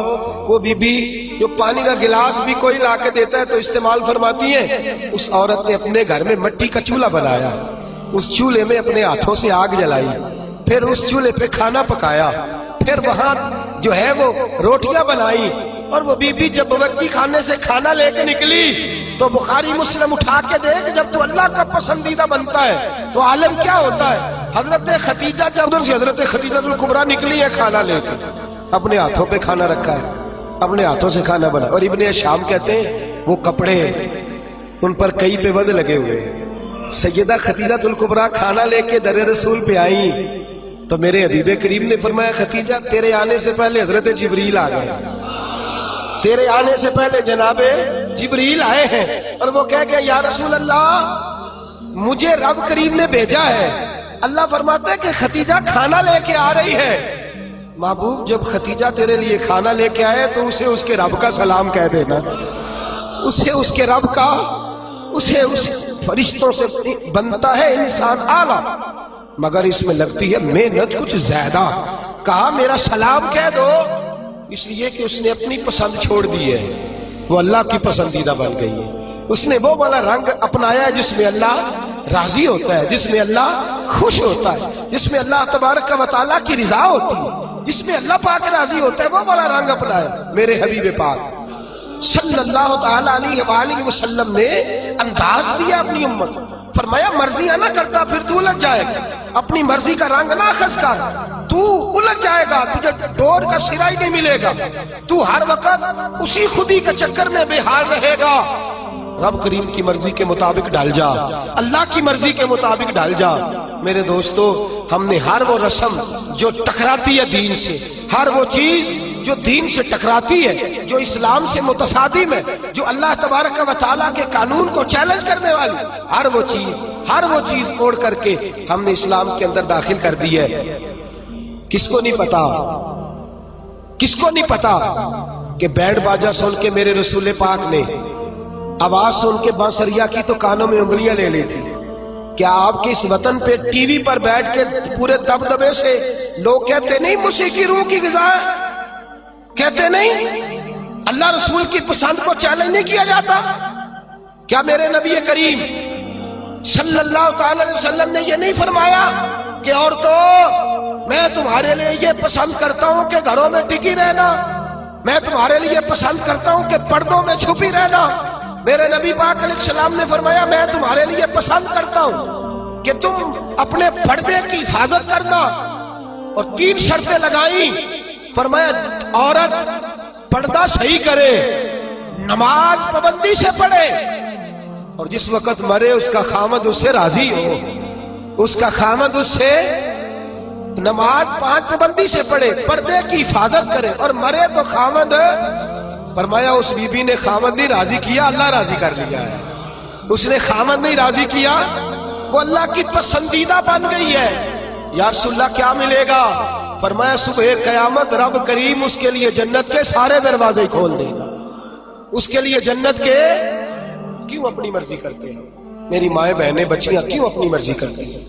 وہ بی بی جو پانی کا گلاس بھی کوئی لا کے دیتا ہے تو استعمال فرماتی ہیں، اس عورت نے اپنے گھر میں مٹی کا چولہا بنایا، اس چولہے میں اپنے ہاتھوں سے آگ جلائی، پھر اس چولہے پہ کھانا پکایا، پھر وہاں جو ہے وہ روٹیاں بنائی، اور وہ بی بی جب باورچی خانے سے کھانا لے کے نکلی تو بخاری مسلم اٹھا کے دیکھ، جب تو اللہ کا پسندیدہ بنتا ہے تو عالم کیا ہوتا ہے۔ حضرت خدیجہ جب ادھر سے حضرت خدیجہ الکبریٰ نکلی ہے کھانا لے کے، اپنے ہاتھوں پہ کھانا رکھا ہے، اپنے ہاتھوں سے کھانا بنا، اور ابن شام کہتے ہیں وہ کپڑے ان پر کئی پہ ود لگے ہوئے ہیں۔ سیدہ خدیجہ الکبریٰ کھانا لے کے در رسول پہ آئیں تو میرے حبیب کریم نے فرمایا خدیجہ تیرے آنے سے پہلے حضرت جبریل آ گئے، تیرے آنے سے پہلے جناب جبریل آئے ہیں، اور وہ کہہ گئے یا رسول اللہ مجھے رب کریم نے بھیجا ہے۔ اللہ فرماتا ہے کہ خدیجہ کھانا لے کے آ رہی ہے۔ محبوب جب خدیجہ تیرے لیے کھانا لے کے آئے تو اسے اس کے رب کا سلام کہہ دینا، اسے اس کے رب کا، اسے اس فرشتوں سے بنتا ہے انسان اعلیٰ، مگر اس میں لگتی ہے محنت کچھ زیادہ۔ کہا میرا سلام کہہ دو، اس لیے کہ اس نے اپنی پسند چھوڑ دی ہے، وہ اللہ کی پسندیدہ بن گئی ہے۔ اس نے وہ والا رنگ اپنایا جس میں اللہ راضی ہوتا ہے، جس میں اللہ خوش ہوتا ہے، جس میں اللہ تبارک و تعالیٰ کی رضا ہوتی ہے، جس میں اللہ پاک راضی ہوتا ہے، وہ والا رنگ اپنایا۔ میرے حبیب پاک صلی اللہ تعالی علیہ وآلہ وسلم نے انداز دیا اپنی امت کو، فرمایا مرضی نہ کرتا پھر تو الجھ جائے گا، اپنی مرضی کا رنگ نہ خس کر، تو الجھ جائے گا، تجھے ڈور کا سرا ہی نہیں ملے گا، تو ہر وقت اسی خودی کے چکر میں بے حال رہے گا۔ رب کریم کی مرضی کے مطابق ڈھل جا، اللہ کی مرضی کے مطابق ڈھل جا۔ میرے دوستو ہم نے ہر وہ رسم جو ٹکراتی ہے دین سے، ہر وہ چیز جو دین سے ٹکراتی ہے، جو اسلام سے متصادم ہے، جو اللہ تبارک و تعالیٰ کے قانون کو چیلنج کرنے والی، ہر وہ چیز اوڑھ کر کے ہم نے اسلام کے اندر داخل کر دی ہے۔ کس کو نہیں پتا کہ بینڈ باجا سن کے میرے رسول پاک نے آواز سن کے بانسریا کی تو کانوں میں انگلیاں لے لی تھی۔ کیا آپ کے اس وطن پہ ٹی وی پر بیٹھ کے پورے دبدبے سے لوگ کہتے نہیں موسیقی روح کی غذا ہے؟ کہتے نہیں اللہ رسول کی پسند کو چیلنج نہیں کیا جاتا؟ کیا میرے نبی کریم صلی اللہ تعالی علیہ وسلم نے یہ نہیں فرمایا کہ عورتوں میں تمہارے لیے یہ پسند کرتا ہوں کہ گھروں میں ٹکی رہنا، میں تمہارے لیے پسند کرتا ہوں کہ پردوں میں چھپی رہنا؟ میرے نبی پاک علیہ السلام نے فرمایا میں تمہارے لیے پسند کرتا ہوں کہ تم اپنے پردے کی حفاظت کرنا، اور 3 شرطیں لگائیں۔ فرمایا عورت پردہ صحیح کرے، نماز پابندی سے پڑھے، اور جس وقت مرے اس کا خامد اس سے راضی ہو، اس کا خامد اس سے نماز 5 پابندی سے پڑھے، پردے کی حفاظت کرے، اور مرے تو خامد، فرمایا اس بی بی نے خامد نہیں راضی کیا، اللہ راضی کر لیا ہے۔ اس نے خامد نہیں راضی کیا، وہ اللہ کی پسندیدہ بن گئی ہے۔ یا رسول اللہ کیا ملے گا؟ فرمایا صبح قیامت رب کریم اس کے لیے جنت کے سارے دروازے کھول دے گا۔ اس کے لیے جنت کے، کیوں اپنی مرضی کرتے ہیں میری مائیں بہنیں بچیاں، کیوں اپنی مرضی کرتی ہیں؟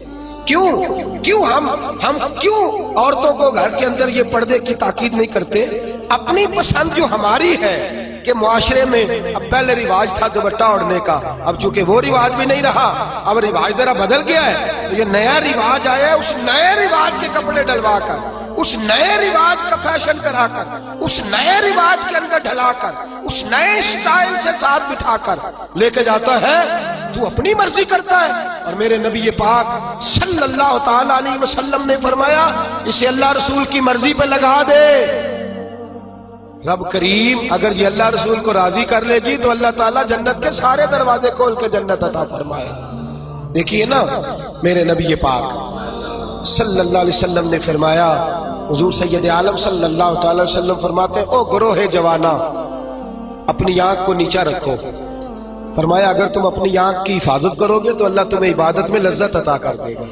کیوں ہم کیوں عورتوں کو گھر کے اندر یہ پردے کی تاکید نہیں کرتے؟ اپنی پسند جو ہماری ہے کہ معاشرے میں اب پہلے رواج تھا دوپٹہ اوڑھنے کا، اب چونکہ وہ رواج بھی نہیں رہا، اب رواج ذرا بدل گیا ہے، تو یہ نیا رواج آیا ہے، اس نئے رواج کے کپڑے ڈلوا کر، اس نئے رواج کا فیشن کرا کر، اس نئے رواج کے اندر ڈھلا کر، اس نئے سٹائل سے ساتھ بٹھا کر لے کے جاتا ہے، تو اپنی مرضی کرتا ہے۔ اور میرے نبی پاک صلی اللہ تعالی علیہ وسلم نے فرمایا اسے اللہ رسول کی مرضی پہ لگا دے، رب کریم اگر یہ اللہ رسول کو راضی کر لے گی تو اللہ تعالیٰ جنت کے سارے دروازے کھول کے جنت عطا فرمائے. دیکھیے نا میرے نبی پاک صلی اللہ علیہ وسلم نے فرمایا، حضور سید عالم صلی اللہ تعالی وسلم فرماتے ہیں، او گروہ جوانا اپنی آنکھ کو نیچا رکھو. فرمایا اگر تم اپنی آنکھ کی حفاظت کرو گے تو اللہ تمہیں عبادت میں لذت عطا کر دے گا.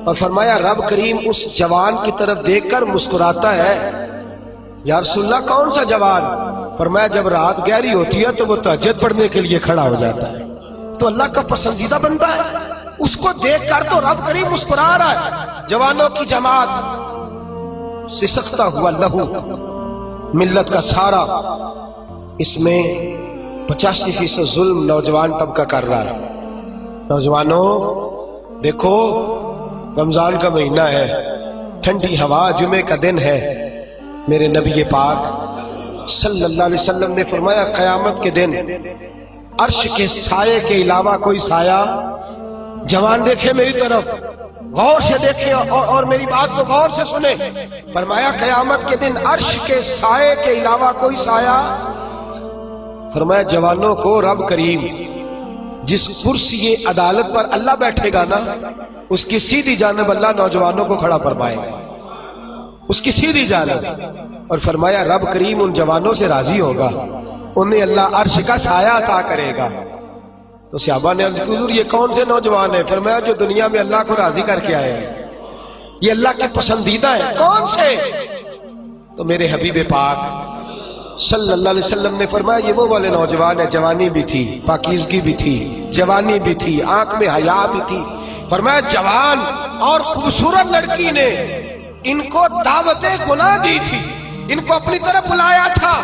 اور فرمایا رب کریم اس جوان کی طرف دیکھ کر مسکراتا ہے. یا رسول اللہ کون سا جوان؟ فرمایا جب رات گہری ہوتی ہے تو وہ تہجد پڑھنے کے لیے کھڑا ہو جاتا ہے. تو اللہ کا پسندیدہ بندہ ہے، اس کو دیکھ کر تو رب کریم مسکرا رہا ہے. جوانوں کی جماعت سسکتا ہوا لہو ملت کا سارا، اس میں 85% ظلم نوجوان طبقہ کر رہا ہے. نوجوانوں دیکھو رمضان کا مہینہ ہے، ٹھنڈی ہوا، جمعے کا دن ہے. میرے نبی پاک صلی اللہ علیہ وسلم نے فرمایا قیامت کے دن عرش کے سائے کے علاوہ کوئی سایہ، جوان دیکھے میری طرف غور سے دیکھے اور میری بات کو غور سے سنے. فرمایا قیامت کے دن عرش کے سائے کے علاوہ کوئی سایہ. فرمایا جوانوں کو رب کریم جس کرسی عدالت پر اللہ بیٹھے گا نا، اس کی سیدھی جانب اللہ نوجوانوں کو کھڑا فرمائے گا، اس کی سیدھی جانب. اور فرمایا رب کریم ان جوانوں سے راضی ہوگا، انہیں اللہ عرش کا سایہ عطا کرے گا. تو صحابہ نے عرض کی حضور یہ کون سے نوجوان ہیں؟ فرمایا جو دنیا میں اللہ کو راضی کر کے آئے ہیں، یہ اللہ کے پسندیدہ ہیں. کون سے؟ تو میرے حبیب پاک صلی اللہ علیہ وسلم نے فرمایا یہ وہ والے نوجوان ہیں، جوانی بھی تھی، پاکیزگی بھی تھی، جوانی بھی تھی، آنکھ میں حیا بھی تھی. فرمایا جوان اور خوبصورت لڑکی نے ان کو دعوت گناہ دی تھی، ان کو اپنی طرف بلایا تھا،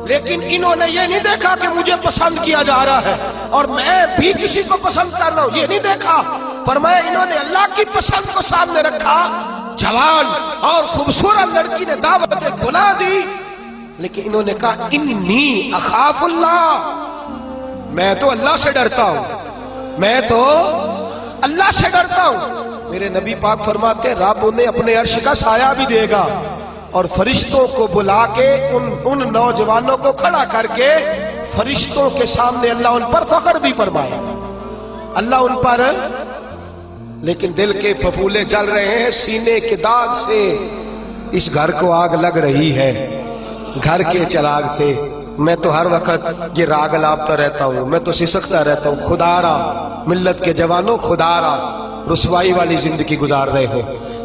لیکن انہوں نے یہ نہیں دیکھا کہ مجھے پسند کیا جا رہا ہے اور میں بھی کسی کو پسند کر رہا ہوں، یہ نہیں دیکھا. فرمایا انہوں نے اللہ کی پسند کو سامنے رکھا. جوان اور خوبصورت لڑکی نے دعوت گناہ دی، لیکن انہوں نے کہا انی اخاف اللہ، میں تو اللہ سے ڈرتا ہوں، میں تو اللہ سے ڈرتا ہوں. میرے نبی پاک فرماتے ہیں رب انہیں اپنے عرش کا سایہ بھی دے گا اور فرشتوں کو بلا کے ان نوجوانوں کو کھڑا کر کے فرشتوں کے سامنے اللہ ان پر فخر بھی فرمائے گا. اللہ ان پر، لیکن دل کے پھپھولے جل رہے ہیں سینے کے داغ سے. اس گھر کو آگ لگ رہی ہے گھر کے چراغ سے. میں تو ہر وقت یہ راگ لاپتا رہتا ہوں، میں تو سسکتا رہتا ہوں. خدا را ملت کے جوانوں، خدا را رسوائی والی زندگی گزار رہے ہو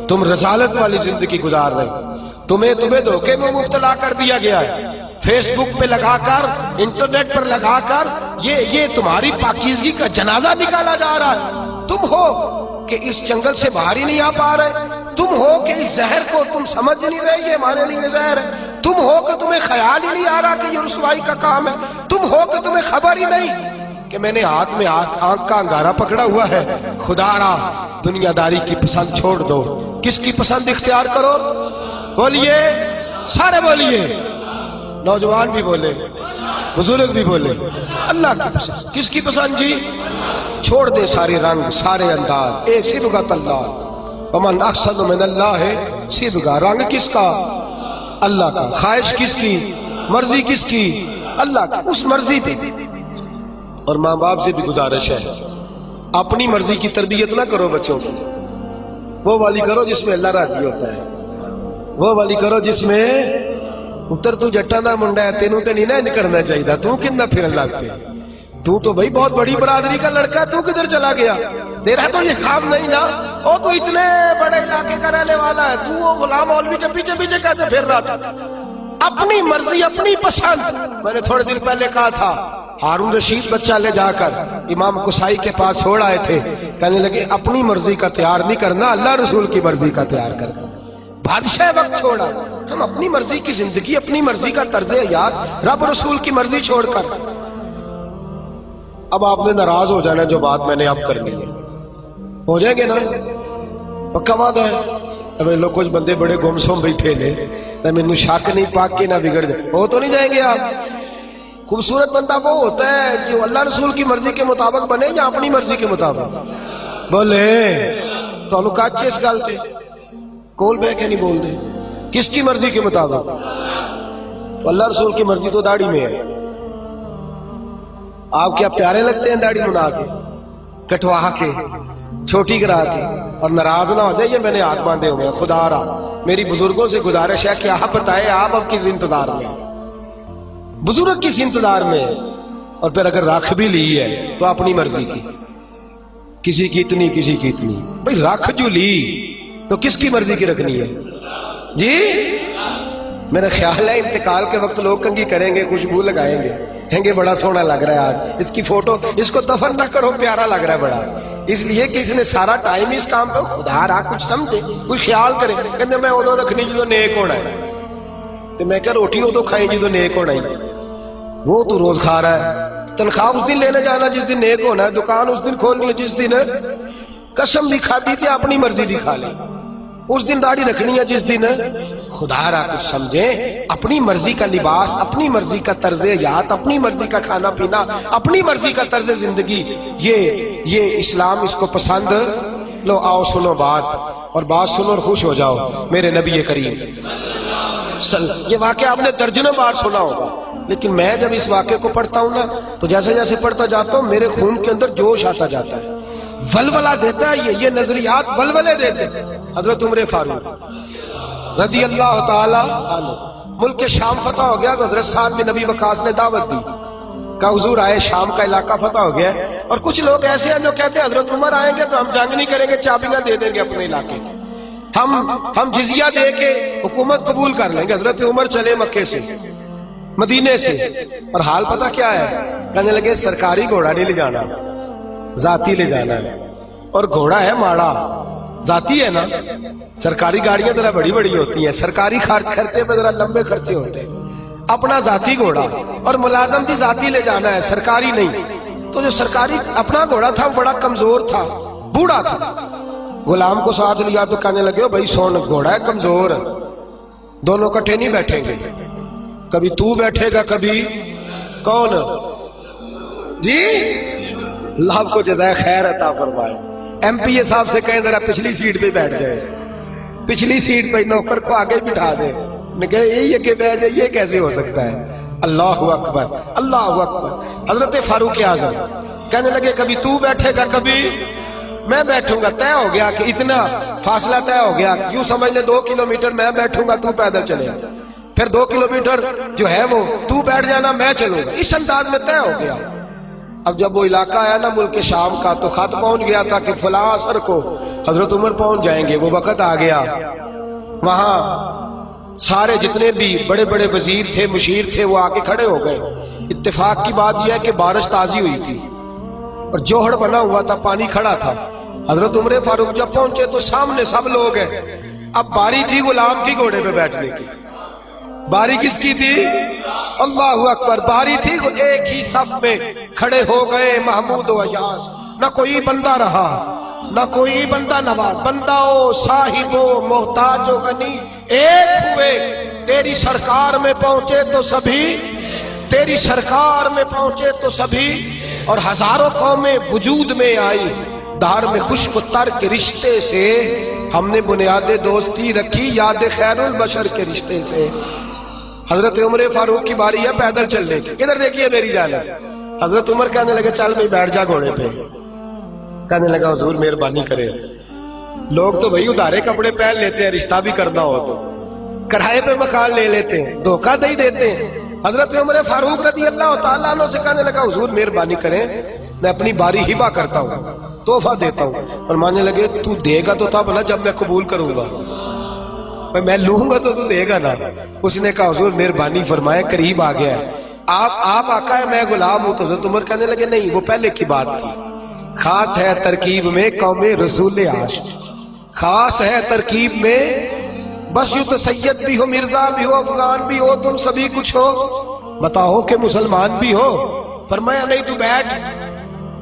تم، رسالت والی زندگی گزار رہے ہو. تمہیں دھوکے میں مبتلا کر دیا گیا ہے، فیس بک پہ لگا کر، انٹرنیٹ پر لگا کر یہ تمہاری پاکیزگی کا جنازہ نکالا جا رہا ہے. تم ہو کہ اس جنگل سے باہر ہی نہیں آ پا رہے، تم ہو کہ اس زہر کو تم سمجھ نہیں رہے یہ ہمارے لیے زہر ہے، تم ہو کہ تمہیں خیال ہی نہیں آ رہا کہ یہ رسوائی کا کام ہے، تم ہو کہ تمہیں خبر ہی نہیں کہ میں نے ہاتھ میں آنکھ کا انگارہ پکڑا ہوا ہے. خدا را دنیا داری کی پسند چھوڑ دو، کس کی پسند اختیار کرو؟ بولیے، سارے بولیے، نوجوان بھی بولے، بزرگ بھی بولے. اللہ کی پسند. کس کی پسند جی؟ چھوڑ دے سارے رنگ سارے انداز، ایک صبغۃ اللہ، ومن احسن من اللہ صبغہ. رنگ کس کا؟ اللہ کا. خواہش کس کی؟ مرضی کس کی؟ اللہ کی. اس مرضی پہ. اور ماں باپ سے بھی گزارش ہے اپنی مرضی کی تربیت نہ کرو بچوں کی، وہ والی کرو جس میں اللہ راضی ہوتا ہے، وہ والی کرو جس میں اتر تو جٹا دا منڈا ہے، تینوں تے نہیں نہ کرنا چاہیے، تو کتنا پھر اللہ پہ، تو بھائی بہت بڑی برادری کا لڑکا ہے، تو کدھر چلا گیا؟ تیرا تو یہ کام نہیں نا، وہ تو اتنے بڑے علاقے کا رہنے والا ہے، تو وہ غلام مولوی کے پیچھے پیچھے کہتے پھر رہا تھا. اپنی مرضی اپنی پسند. میں نے تھوڑے دن پہلے کہا تھا ہارون رشید بچہ لے جا کر امام قصائی کے پاس چھوڑ آئے تھے، کہنے لگے اپنی مرضی کا تیار نہیں کرنا، اللہ رسول کی مرضی کا تیار کرنا. بادشاہ وقت چھوڑا، ہم اپنی مرضی کی زندگی، اپنی مرضی کا طرز حیات، رب رسول کی مرضی چھوڑ کر. اب آپ نے ناراض ہو جانا جو بات میں نے اب کرنی ہے، ہو جائیں گے نا؟ پکا وعدہ ہے. اب لوگ کچھ بندے بڑے گمسم بیٹھے لے، نہ مینوں شک نہیں پاک کے نہ بگڑ جائے. ہو تو نہیں جائیں گے آپ؟ خوبصورت بندہ وہ ہوتا ہے جو اللہ رسول کی مرضی کے مطابق بنے یا اپنی مرضی کے مطابق؟ بولے تو انہوں کہا اس گل تے کول بہ کے نہیں بول دے. کس کی مرضی کے مطابق؟ تو اللہ رسول کی مرضی تو داڑھی میں ہے. آپ کیا پیارے لگتے ہیں داڑھی منا کے, کٹوا کے, چھوٹی کرا کے, اور ناراض نہ ہو جائے یہ میں نے ہاتھ باندھے ہوئے ہیں. خدا را میری بزرگوں سے گزارش ہے کہ آپ بتائیں آپ اب کس انتظار میں ہیں, بزرگ کس انتظار میں ہے. اور پھر اگر رکھ بھی لی ہے تو اپنی مرضی کی, کسی کی اتنی کسی کی اتنی. بھئی رکھ جو لی تو کس کی مرضی کی رکھنی ہے جی؟ میرا خیال ہے انتقال کے وقت لوگ کنگھی کریں گے, خوشبو لگائیں گے, کہیں گے بڑا سونا لگ رہا ہے آج, اس کی فوٹو, اس کو دفن نہ کرو, پیارا لگ رہا ہے بڑا. اس لیے کہ اس نے سارا ٹائم اس کام پہ, خدا را کچھ سمجھے, کوئی خیال کرے. کہتے میں ادو رکھنی جدو نیک ہونا ہے. تو میں کہا روٹی ادو کھائی جدو نیک ہونا ہے. وہ تو روز کھا رہا ہے, تنخواہ اس دن لینے جانا جس دن نیک ہونا ہے, دکان اس دن کھولنی ہے جس دن قسم بھی کھا دی تھی اپنی مرضی دی کھا لی, اس دن داڑھی رکھنی ہے جس دن. خدا را کچھ سمجھیں, اپنی مرضی کا لباس, اپنی مرضی کا طرز حیات, اپنی مرضی کا کھانا پینا, اپنی مرضی کا طرز زندگی, یہ اسلام اس کو پسند. لو آؤ سنو بات, اور بات سنو اور خوش ہو جاؤ. میرے نبی کریم یہ واقعہ آپ نے درجنوں بار سنا ہوگا, لیکن میں جب اس واقعے کو پڑھتا ہوں نا تو جیسے جیسے پڑھتا جاتا ہوں میرے خون کے اندر جوش آتا جاتا ہے, ولولہ دیتا ہے. یہ نظریات ولولے دیتے. حضرت عمر فاروق رضی اللہ تعالی عنہ, ملک شام فتح ہو گیا تو حضرت سعد بن نبی وقاص نے دعوت دی کہ حضور آئے, شام کا علاقہ فتح ہو گیا ہے. اور کچھ لوگ ایسے ہیں جو کہتے ہیں حضرت عمر آئیں گے تو ہم جنگ نہیں کریں گے, چابیاں دے دیں گے اپنے علاقے, ہم جزیہ دے کے حکومت قبول کر لیں گے. حضرت عمر چلے مکے سے, مدینے سے, اور حال پتہ کیا ہے, کہنے لگے سرکاری گھوڑا نہیں لے جانا, ذاتی لے جانا ہے. اور گھوڑا ہے ماڑا, ذاتی ہے نا, سرکاری گاڑیاں ذرا بڑی بڑی ہوتی ہیں, سرکاری خرچے پہ ذرا لمبے خرچے ہوتے ہیں. اپنا ذاتی گھوڑا, اور ملازم بھی ذاتی لے جانا ہے, سرکاری نہیں. تو جو سرکاری اپنا گھوڑا تھا وہ بڑا کمزور تھا, بوڑھا تھا. غلام کو ساتھ لیا تو کہنے لگے بھائی سون, گھوڑا ہے کمزور, دونوں کٹھے نہیں بیٹھیں گے, کبھی تو بیٹھے گا کبھی کون جی. اللہ کو جزائے خیر عطا فرمائے. ایم پی اے صاحب سے کہیں ذرا پچھلی سیٹ پہ بیٹھ جائے, پچھلی سیٹ پہ نوکر کو آگے بٹھا دے. یہ کہ بیٹھ جائے, یہ کیسے ہو سکتا ہے؟ اللہ اکبر, اللہ اکبر. حضرت فاروق اعظم کہنے لگے کبھی تو بیٹھے گا کبھی میں بیٹھوں گا. طے ہو گیا کہ اتنا فاصلہ طے ہو گیا, یوں سمجھ لے 2 کلومیٹر میں بیٹھوں گا, تو پیدل چلے, پھر 2 کلومیٹر جو ہے وہ تو بیٹھ جانا, میں چلوں گا. اس انداز میں طے ہو گیا. اب جب وہ علاقہ آیا نا ملک شام کا, تو خط پہنچ گیا تھا کہ فلاں عصر کو حضرت عمر پہنچ جائیں گے. وہ وقت آ گیا, وہاں سارے جتنے بھی بڑے بڑے وزیر تھے, مشیر تھے, وہ آ کے کھڑے ہو گئے. اتفاق کی بات یہ ہے کہ بارش تازی ہوئی تھی اور جوہڑ بنا ہوا تھا, پانی کھڑا تھا. حضرت عمر فاروق جب پہنچے تو سامنے سب لوگ ہیں. اب باری تھی غلام کی گھوڑے پہ بیٹھنے کی. باری کس کی تھی؟ اللہ اکبر. باری تھی, ایک ہی صف میں کھڑے ہو گئے محمود و ایاز. نہ کوئی بندہ رہا, نہ کوئی بندہ نواز, بندہ او صاحب و محتاج و غنی ایک ہوئے. تیری سرکار میں پہنچے تو سبھی, تیری سرکار میں پہنچے تو سبھی, اور ہزاروں قومیں وجود میں آئی. دھار میں خشک و تر کے رشتے سے ہم نے بنیاد دوستی رکھی, یاد خیر البشر کے رشتے سے. حضرت عمر فاروق کی باری ہے پیدل چلنے کی. ادھر دیکھیے میری جانب. حضرت عمر کہنے لگے چل بھائی بیٹھ جا گھوڑے پہ. کہنے لگا حضور مہربانی کرے, لوگ تو بھائی ادھارے کپڑے پہن لیتے ہیں, رشتہ بھی کرنا ہو تو کرائے پہ مکان لے لیتے ہیں, دھوکہ دے دیتے ہیں. حضرت عمر فاروق رضی اللہ تعالیٰ عنہ سے کہنے لگا حضور مہربانی کریں, میں اپنی باری ہبہ کرتا ہوں, تحفہ دیتا ہوں. اور ماننے لگے تو دے گا تو تب نا جب میں قبول کروں گا, میں لوں گا تو دے گا نا. اس نے کہا حضور مہربانی فرمائے, قریب آ گیا ہے, آپ آقا ہے میں غلام ہوں. تو حضرت عمر کہنے لگے نہیں, وہ پہلے کی بات تھی. خاص ہے ترکیب میں قوم رسول عاشق, خاص ہے ترکیب میں, بس یوں تو سید بھی ہو, مرزا بھی ہو, افغان بھی ہو, تم سبھی کچھ ہو, بتاؤ کہ مسلمان بھی ہو. فرمایا نہیں تو بیٹھ.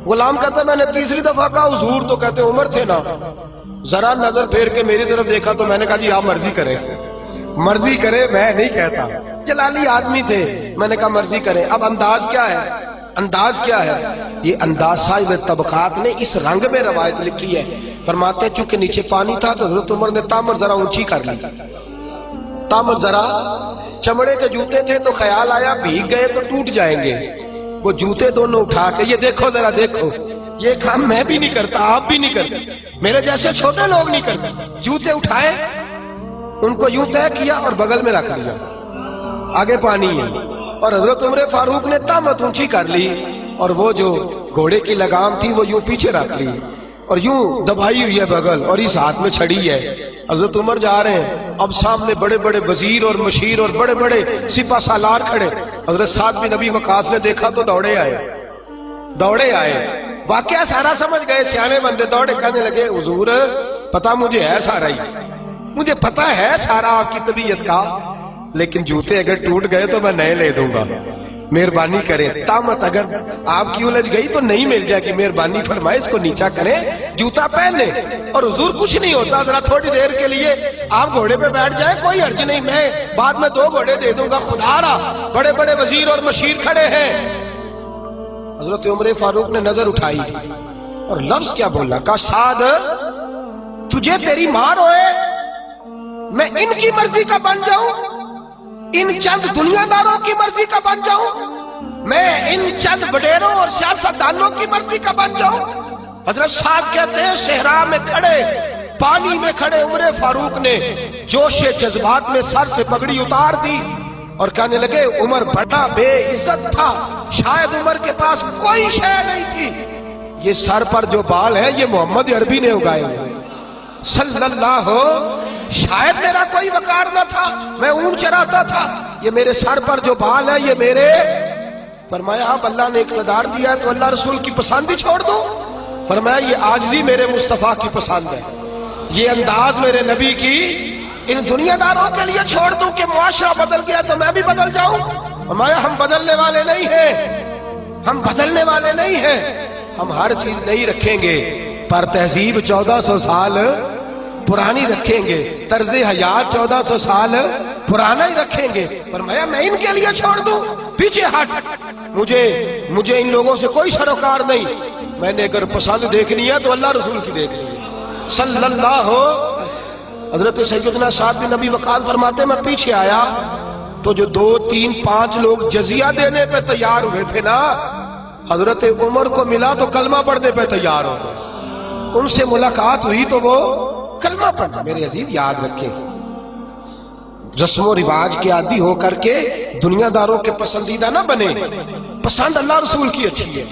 غلام کہتا میں نے تیسری دفعہ کہا حضور, تو کہتے عمر تھے نا, ذرا نظر پھیر کے میری طرف دیکھا تو میں نے کہا جی آپ مرضی کریں, مرضی کرے, میں نہیں کہتا. جلالی آدمی تھے, میں نے کہا مرضی کریں. اب انداز کیا ہے, انداز کیا ہے؟ یہ انداز صاحب طبقات نے اس رنگ میں روایت لکھی ہے. فرماتے ہیں چونکہ نیچے پانی تھا تو حضرت عمر نے تامر ذرا اونچی کر لی, تامر ذرا چمڑے کے جوتے تھے تو خیال آیا بھیگ گئے تو ٹوٹ جائیں گے، وہ جوتے دونوں اٹھا کے یہ دیکھو ذرا دیکھو، یہ کام میں بھی نہیں کرتا، آپ بھی نہیں کرتے، میرے جیسے چھوٹے لوگ نہیں کرتے، جوتے اٹھائے ان کو یوں طے کیا اور بغل میں رکھ لیا، آگے پانی ہے، اور حضرت عمر فاروق نے طامت اونچی کر لی اور وہ جو گھوڑے کی لگام تھی وہ یوں پیچھے رکھ لی اور یوں دبائی ہوئی ہے بغل، اور اس ہاتھ میں چھڑی ہے۔ حضرت عمر جا رہے ہیں، اب سامنے بڑے بڑے وزیر اور مشیر اور بڑے بڑے سپہ سالار کھڑے۔ حضرت سعد بن ابی وقاص نے دیکھا تو دوڑے آئے، واقعہ سارا سمجھ گئے، سیانے بندے دوڑے، کہنے لگے حضور پتہ مجھے ہے سارا ہی، مجھے پتہ ہے سارا آپ کی طبیعت کا، لیکن جوتے اگر ٹوٹ گئے تو میں نئے لے دوں گا، مہربانی کریں، طامت اگر آپ کی الجھ گئی تو نہیں مل جائے گی، مہربانی فرمائے اس کو نیچا کریں، جوتا پہنے۔ اور حضور کچھ نہیں ہوتا، ذرا تھوڑی دیر کے لیے آپ گھوڑے پہ بیٹھ جائیں، کوئی حرج نہیں، میں بعد میں 2 گھوڑے دے دوں گا، خدا را بڑے بڑے وزیر اور مشیر کھڑے ہیں۔ حضرت عمر فاروق نے نظر اٹھائی اور لفظ کیا بولا، کہا سعد تجھے تیری ماں روئے، میں ان کی مرضی کا بن جاؤں، ان چند دنیا داروں کی مرضی کا بن جاؤں، میں ان چند وڈیروں اور سیاستدانوں کی مرضی کا بن جاؤں۔ حضرت سعد کہتے ہیں صحرا میں کھڑے، پانی میں کھڑے عمر فاروق نے جوش جذبات میں سر سے پگڑی اتار دی اور کہنے لگے عمر بڑا بے عزت تھا، شاید عمر کے پاس کوئی شے نہیں تھی، یہ سر پر جو بال ہے یہ محمد عربی نے اگائے ہوئے صلی اللہ، شاید میرا کوئی وقار نہ تھا، میں اونٹ چراتا تھا، یہ میرے سر پر جو بال ہے یہ میرے۔ فرمایا اب اللہ نے اقتدار دیا ہے تو اللہ رسول کی پسند ہی چھوڑ دو؟ فرمایا یہ عاجزی میرے مصطفیٰ کی پسند ہے، یہ انداز میرے نبی کی ان دنیا داروں کے لیے چھوڑ دوں کہ معاشرہ بدل گیا تو میں بھی بدل جاؤں؟ فرمایا ہم بدلنے والے نہیں ہیں، ہم بدلنے والے نہیں ہیں، ہم ہر چیز نہیں رکھیں گے پر تہذیب 1400 سال پرانی رکھیں گے، طرز حیات 1400 سال پرانا ہی رکھیں گے۔ فرمایا میں ان کے لیے چھوڑ دوں؟ پیچھے ہٹ، مجھے ان لوگوں سے کوئی سروکار نہیں، میں نے اگر پسند دیکھنی ہے تو اللہ رسول کی دیکھنی ہے صلی اللہ۔ حضرت سیدنا سعد بن ابی وقاص فرماتے ہیں میں پیچھے آیا تو جو 2 3 5 لوگ جزیہ دینے پہ تیار ہوئے تھے نا، حضرت عمر کو ملا تو کلمہ پڑھنے پہ تیار ہو گئے، ان سے ملاقات ہوئی تو وہ کلمہ پڑھنا۔ میرے عزیز یاد رکھیں، رسم و رواج کے عادی ہو کر کے دنیا داروں کے پسندیدہ نہ بنے، پسند اللہ رسول کی اچھی ہے،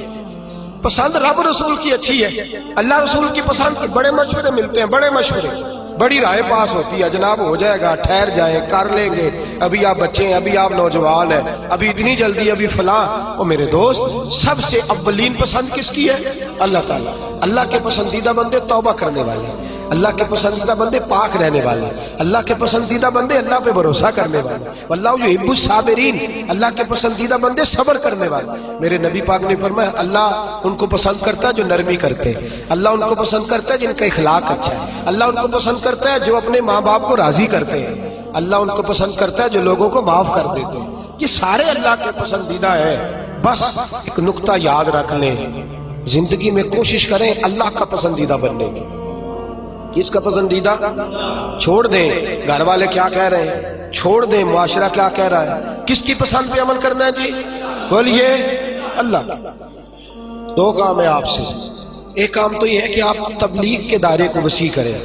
پسند رب رسول کی اچھی ہے، اللہ رسول کی پسند کی بڑے مشورے ملتے ہیں، بڑے مشورے، بڑی رائے پاس ہوتی ہے، جناب ہو جائے گا، ٹھہر جائیں، کر لیں گے، ابھی آپ بچے ہیں، ابھی آپ نوجوان ہیں، ابھی اتنی جلدی، ابھی فلاں۔ اور میرے دوست سب سے اولین پسند کس کی ہے؟ اللہ تعالیٰ۔ اللہ کے پسندیدہ بندے توبہ کرنے والے، اللہ کے پسندیدہ بندے پاک رہنے والے، اللہ کے پسندیدہ بندے اللہ پہ بھروسہ کرنے والے، واللہ یحب الصابرین، اللہ کے پسندیدہ بندے صبر کرنے والے۔ میرے نبی پاک نے فرمایا اللہ ان کو پسند کرتا ہے جو نرمی کرتے ہیں، اللہ ان کو پسند کرتا ہے جن کا اخلاق اچھا ہے، اللہ ان کو پسند کرتا ہے جو اپنے ماں باپ کو راضی کرتے ہیں، اللہ ان کو پسند کرتا ہے جو لوگوں کو معاف کر دیتے ہیں۔ یہ سارے اللہ کے پسندیدہ ہیں۔ بس ایک نقطہ یاد رکھ لیں، زندگی میں کوشش کریں اللہ کا پسندیدہ بننے کی۔ کس کا پسندیدہ؟ چھوڑ دیں گھر والے کیا کہہ رہے ہیں، چھوڑ دیں معاشرہ کیا کہہ رہا ہے، کس کی پسند پہ عمل کرنا ہے؟ جی بولیے اللہ۔ 2 کام ہے آپ سے، ایک کام تو یہ ہے کہ آپ تبلیغ کے دائرے کو وسیع کریں،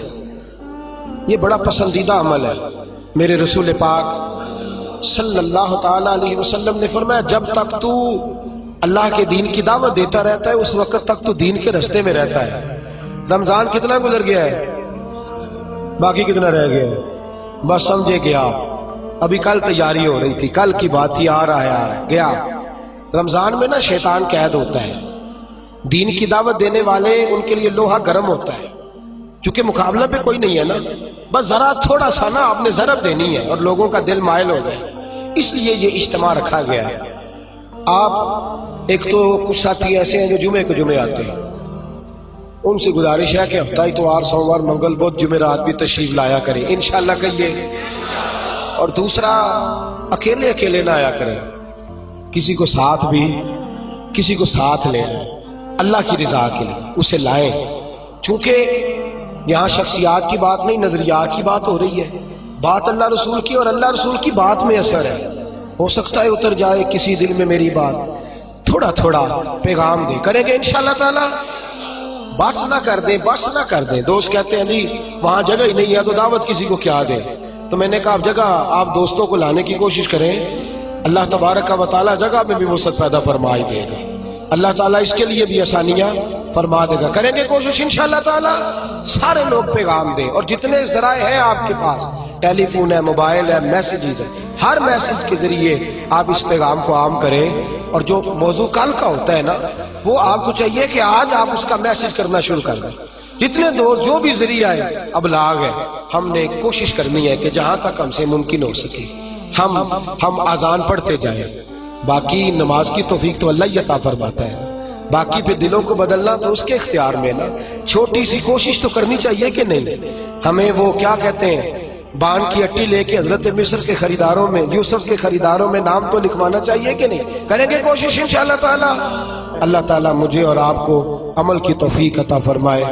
یہ بڑا پسندیدہ عمل ہے۔ میرے رسول پاک صلی اللہ تعالی علیہ وسلم نے فرمایا جب تک تو اللہ کے دین کی دعوت دیتا رہتا ہے اس وقت تک تو دین کے راستے میں رہتا ہے۔ رمضان کتنا گزر گیا ہے، باقی کتنا رہ گیا ہے، بس سمجھے گیا، ابھی کل تیاری ہو رہی تھی، کل کی بات تھی، آ رہا ہے گیا۔ رمضان میں نا شیطان قید ہوتا ہے، دین کی دعوت دینے والے ان کے لیے لوہا گرم ہوتا ہے، کیونکہ مقابلہ پہ کوئی نہیں ہے نا، بس ذرا تھوڑا سا نا آپ نے ضرب دینی ہے اور لوگوں کا دل مائل ہو جائے، اس لیے یہ اجتماع رکھا گیا ہے۔ آپ ایک تو کچھ ساتھی ایسے ہیں جو جمعے کو جمعے آتے ہیں، ان سے گزارش ہے کہ ہفتہ اتوار سوموار منگل بدھ جمعرات بھی تشریف لایا کریں انشاءاللہ کہیے، اور دوسرا اکیلے اکیلے نہ آیا کریں، کسی کو ساتھ بھی، کسی کو ساتھ لیں، اللہ کی رضا کے لیے اسے لائیں، چونکہ یہاں شخصیات کی بات نہیں نظریات کی بات ہو رہی ہے۔ بات اللہ رسول کی، اور اللہ رسول کی بات میں اثر ہے. ہو سکتا ہے اتر جائے کسی دل میں میری بات، تھوڑا تھوڑا پیغام دے. کریں گے انشاءاللہ تعالی. بس نہ کر دیں، بس نہ کر دیں. دوست کہتے ہیں جی وہاں جگہ ہی نہیں ہے تو دعوت کسی کو کیا دیں. تو میں نے کہا اب جگہ آپ دوستوں کو لانے کی کوشش کریں، اللہ تبارک و تعالیٰ جگہ میں بھی وسعت پیدا فرما ہی دے گا. اللہ تعالیٰ اس کے لیے بھی آسانیاں فرما دے گا. کریں گے کوشش انشاءاللہ تعالیٰ. سارے لوگ پیغام دیں، اور جتنے ذرائع ہیں آپ کے پاس، ٹیلی فون ہے، موبائل ہے، میسیجز ہے، ہر میسیج کے ذریعے آپ اس پیغام کو عام کریں. اور جو موضوع کل کا ہوتا ہے نا، وہ آپ کو چاہیے کہ آج آپ اس کا میسیج کرنا شروع کر دیں. جتنے جو بھی ذریعہ ہے ابلاغ ہے، ہم نے کوشش کرنی ہے کہ جہاں تک ہم سے ممکن ہو سکے ہم اذان پڑھتے جائیں. باقی نماز کی توفیق تو اللہ ہی عطا فرماتا ہے. باقی پہ دلوں کو بدلنا تو اس کے اختیار میں نا. چھوٹی سی کوشش تو کرنی چاہیے کہ نہیں. ہمیں وہ کیا کہتے ہیں، بان کی اٹی لے کے حضرت مصر کے خریداروں میں، یوسف کے خریداروں میں نام تو لکھوانا چاہیے کہ نہیں. کریں گے کوشش انشاءاللہ تعالی. اللہ تعالیٰ مجھے اور آپ کو عمل کی توفیق عطا فرمائے.